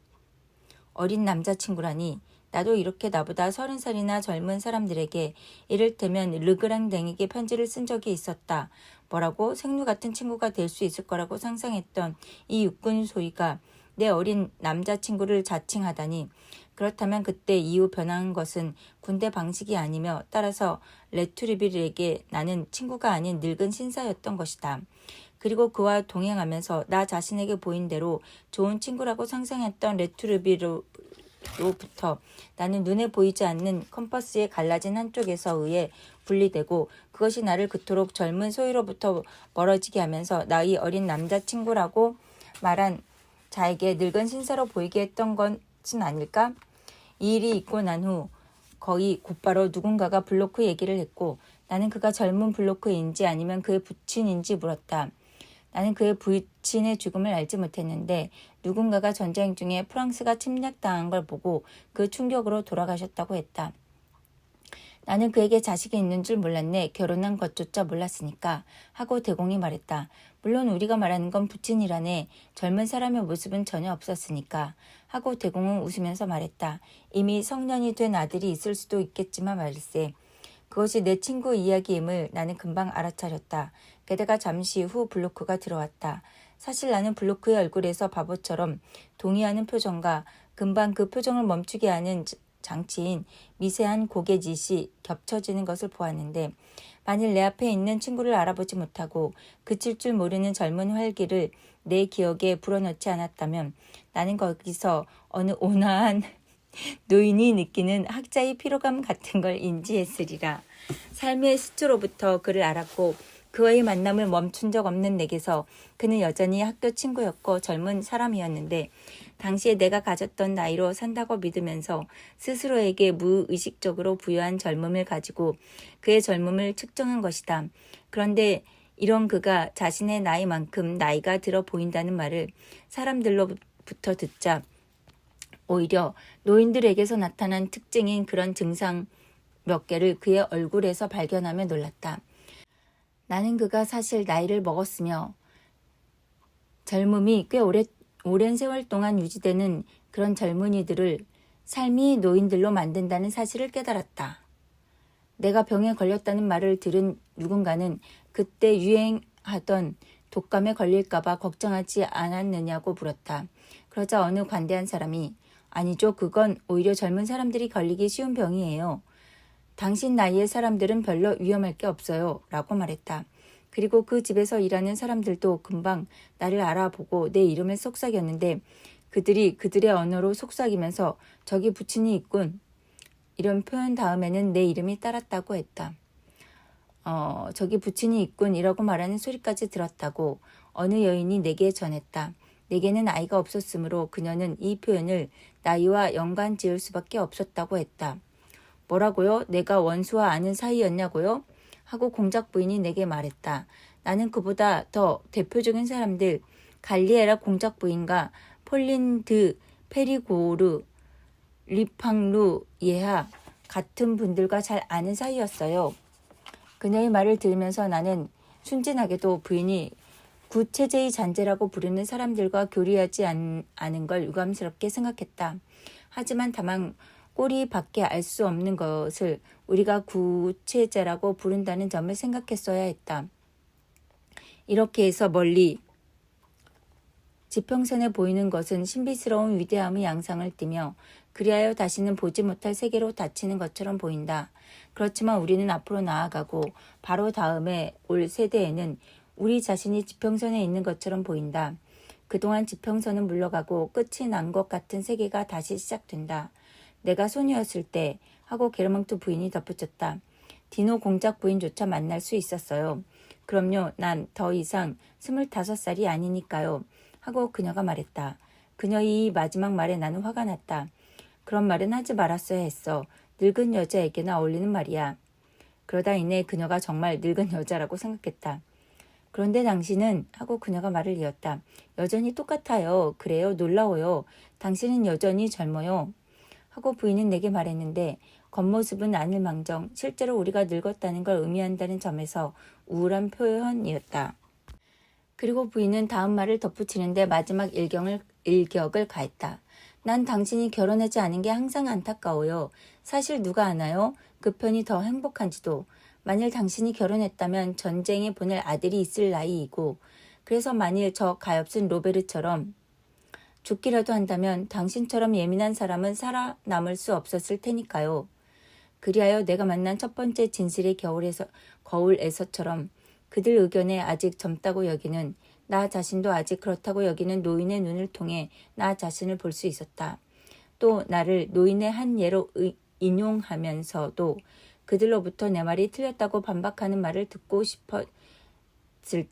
어린 남자친구라니. 나도 이렇게 나보다 30살이나 젊은 사람들에게 이를테면 르그랑댕에게 편지를 쓴 적이 있었다. 뭐라고 생류 같은 친구가 될 수 있을 거라고 상상했던 이 육군 소위가 내 어린 남자친구를 자칭하다니. 그렇다면 그때 이후 변한 것은 군대 방식이 아니며 따라서 레투르빌에게 나는 친구가 아닌 늙은 신사였던 것이다. 그리고 그와 동행하면서 나 자신에게 보인 대로 좋은 친구라고 상상했던 레투르빌로부터 나는 눈에 보이지 않는 컴퍼스에 갈라진 한쪽에서 의해 분리되고 그것이 나를 그토록 젊은 소유로부터 멀어지게 하면서 나의 어린 남자친구라고 말한 자에게 늙은 신사로 보이게 했던 것은 아닐까? 이 일이 있고 난 후 거의 곧바로 누군가가 블로크 얘기를 했고 나는 그가 젊은 블로크인지 아니면 그의 부친인지 물었다. 나는 그의 부친의 죽음을 알지 못했는데 누군가가 전쟁 중에 프랑스가 침략당한 걸 보고 그 충격으로 돌아가셨다고 했다. 나는 그에게 자식이 있는 줄 몰랐네. 결혼한 것조차 몰랐으니까 하고 대공이 말했다. 물론 우리가 말하는 건 부친이라네. 젊은 사람의 모습은 전혀 없었으니까 하고 대공은 웃으면서 말했다. 이미 성년이 된 아들이 있을 수도 있겠지만 말일세. 그것이 내 친구 이야기임을 나는 금방 알아차렸다. 게다가 잠시 후 블로크가 들어왔다. 사실 나는 블로크의 얼굴에서 바보처럼 동의하는 표정과 금방 그 표정을 멈추게 하는 장치인 미세한 고개짓이 겹쳐지는 것을 보았는데 만일 내 앞에 있는 친구를 알아보지 못하고 그칠 줄 모르는 젊은 활기를 내 기억에 불어넣지 않았다면 나는 거기서 어느 온화한 노인이 느끼는 학자의 피로감 같은 걸 인지했으리라. 삶의 시초로부터 그를 알았고 그와의 만남을 멈춘 적 없는 내게서 그는 여전히 학교 친구였고 젊은 사람이었는데 당시에 내가 가졌던 나이로 산다고 믿으면서 스스로에게 무의식적으로 부여한 젊음을 가지고 그의 젊음을 측정한 것이다. 그런데 이런 그가 자신의 나이만큼 나이가 들어 보인다는 말을 사람들로부터 듣자 오히려 노인들에게서 나타난 특징인 그런 증상 몇 개를 그의 얼굴에서 발견하며 놀랐다. 나는 그가 사실 나이를 먹었으며 젊음이 꽤 오랜 세월 동안 유지되는 그런 젊은이들을 삶이 노인들로 만든다는 사실을 깨달았다. 내가 병에 걸렸다는 말을 들은 누군가는 그때 유행하던 독감에 걸릴까봐 걱정하지 않았느냐고 물었다. 그러자 어느 관대한 사람이 아니죠. 그건 오히려 젊은 사람들이 걸리기 쉬운 병이에요. 당신 나이의 사람들은 별로 위험할 게 없어요. 라고 말했다. 그리고 그 집에서 일하는 사람들도 금방 나를 알아보고 내 이름을 속삭였는데 그들이 그들의 언어로 속삭이면서 저기 부친이 있군. 이런 표현 다음에는 내 이름이 따랐다고 했다. 저기 부친이 있군 이라고 말하는 소리까지 들었다고 어느 여인이 내게 전했다. 내게는 아이가 없었으므로 그녀는 이 표현을 나이와 연관 지을 수밖에 없었다고 했다. 뭐라고요? 내가 원수와 아는 사이였냐고요? 하고 공작 부인이 내게 말했다. 나는 그보다 더 대표적인 사람들 갈리에라 공작 부인과 폴린 드 페리고르, 리팡루 예하 같은 분들과 잘 아는 사이였어요. 그녀의 말을 들으면서 나는 순진하게도 부인이 구체제의 잔재라고 부르는 사람들과 교류하지 않은 걸 유감스럽게 생각했다. 하지만 다만 꼬리밖에 알 수 없는 것을 우리가 구체제라고 부른다는 점을 생각했어야 했다. 이렇게 해서 멀리 지평선에 보이는 것은 신비스러운 위대함의 양상을 띠며 그리하여 다시는 보지 못할 세계로 닫히는 것처럼 보인다. 그렇지만 우리는 앞으로 나아가고 바로 다음에 올 세대에는 우리 자신이 지평선에 있는 것처럼 보인다. 그동안 지평선은 물러가고 끝이 난 것 같은 세계가 다시 시작된다. 내가 소녀였을 때 하고 게르망트 부인이 덧붙였다. 디노 공작 부인조차 만날 수 있었어요. 그럼요. 난 더 이상 25살이 아니니까요. 하고 그녀가 말했다. 그녀의 이 마지막 말에 나는 화가 났다. 그런 말은 하지 말았어야 했어. 늙은 여자에게나 어울리는 말이야. 그러다 이내 그녀가 정말 늙은 여자라고 생각했다. 그런데 당신은 하고 그녀가 말을 이었다. 여전히 똑같아요. 그래요. 놀라워요. 당신은 여전히 젊어요. 하고 부인은 내게 말했는데 겉모습은 아닐망정 실제로 우리가 늙었다는 걸 의미한다는 점에서 우울한 표현이었다. 그리고 부인은 다음 말을 덧붙이는데 마지막 일격을 가했다. 난 당신이 결혼하지 않은 게 항상 안타까워요. 사실 누가 아나요? 그 편이 더 행복한지도. 만일 당신이 결혼했다면 전쟁에 보낼 아들이 있을 나이이고 그래서 만일 저 가엾은 로베르처럼 죽기라도 한다면 당신처럼 예민한 사람은 살아남을 수 없었을 테니까요. 그리하여 내가 만난 첫 번째 진실의 거울에서처럼 그들 의견에 아직 젊다고 여기는 나 자신도 아직 그렇다고 여기는 노인의 눈을 통해 나 자신을 볼 수 있었다. 또 나를 노인의 한 예로 인용하면서도 그들로부터 내 말이 틀렸다고 반박하는 말을 듣고 싶었을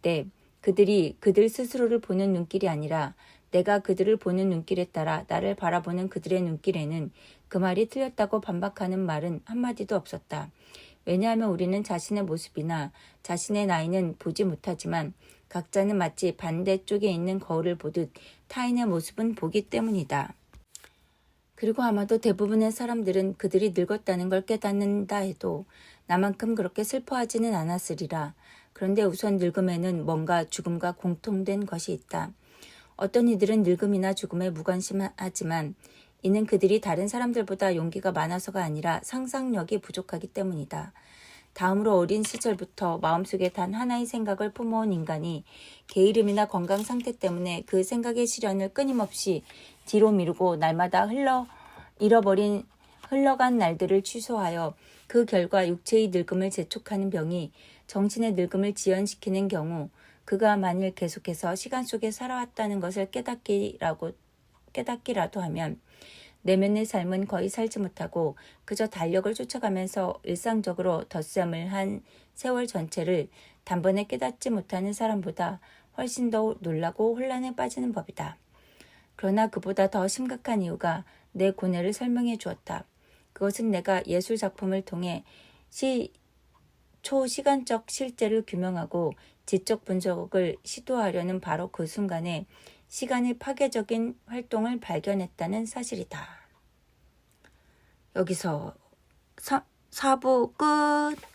때 그들이 그들 스스로를 보는 눈길이 아니라 내가 그들을 보는 눈길에 따라 나를 바라보는 그들의 눈길에는 그 말이 틀렸다고 반박하는 말은 한마디도 없었다. 왜냐하면 우리는 자신의 모습이나 자신의 나이는 보지 못하지만 각자는 마치 반대쪽에 있는 거울을 보듯 타인의 모습은 보기 때문이다. 그리고 아마도 대부분의 사람들은 그들이 늙었다는 걸 깨닫는다 해도 나만큼 그렇게 슬퍼하지는 않았으리라. 그런데 우선 늙음에는 뭔가 죽음과 공통된 것이 있다. 어떤 이들은 늙음이나 죽음에 무관심하지만 이는 그들이 다른 사람들보다 용기가 많아서가 아니라 상상력이 부족하기 때문이다. 다음으로 어린 시절부터 마음속에 단 하나의 생각을 품어온 인간이 게으름이나 건강 상태 때문에 그 생각의 실현을 끊임없이 뒤로 미루고 날마다 흘러간 날들을 취소하여 그 결과 육체의 늙음을 재촉하는 병이 정신의 늙음을 지연시키는 경우 그가 만일 계속해서 시간 속에 살아왔다는 것을 깨닫기라도 하면 내면의 삶은 거의 살지 못하고 그저 달력을 쫓아가면서 일상적으로 덧셈을 한 세월 전체를 단번에 깨닫지 못하는 사람보다 훨씬 더 놀라고 혼란에 빠지는 법이다. 그러나 그보다 더 심각한 이유가 내 고뇌를 설명해 주었다. 그것은 내가 예술 작품을 통해 초시간적 실제를 규명하고 지적 분석을 시도하려는 바로 그 순간에 시간의 파괴적인 활동을 발견했다는 사실이다. 여기서 4부 끝.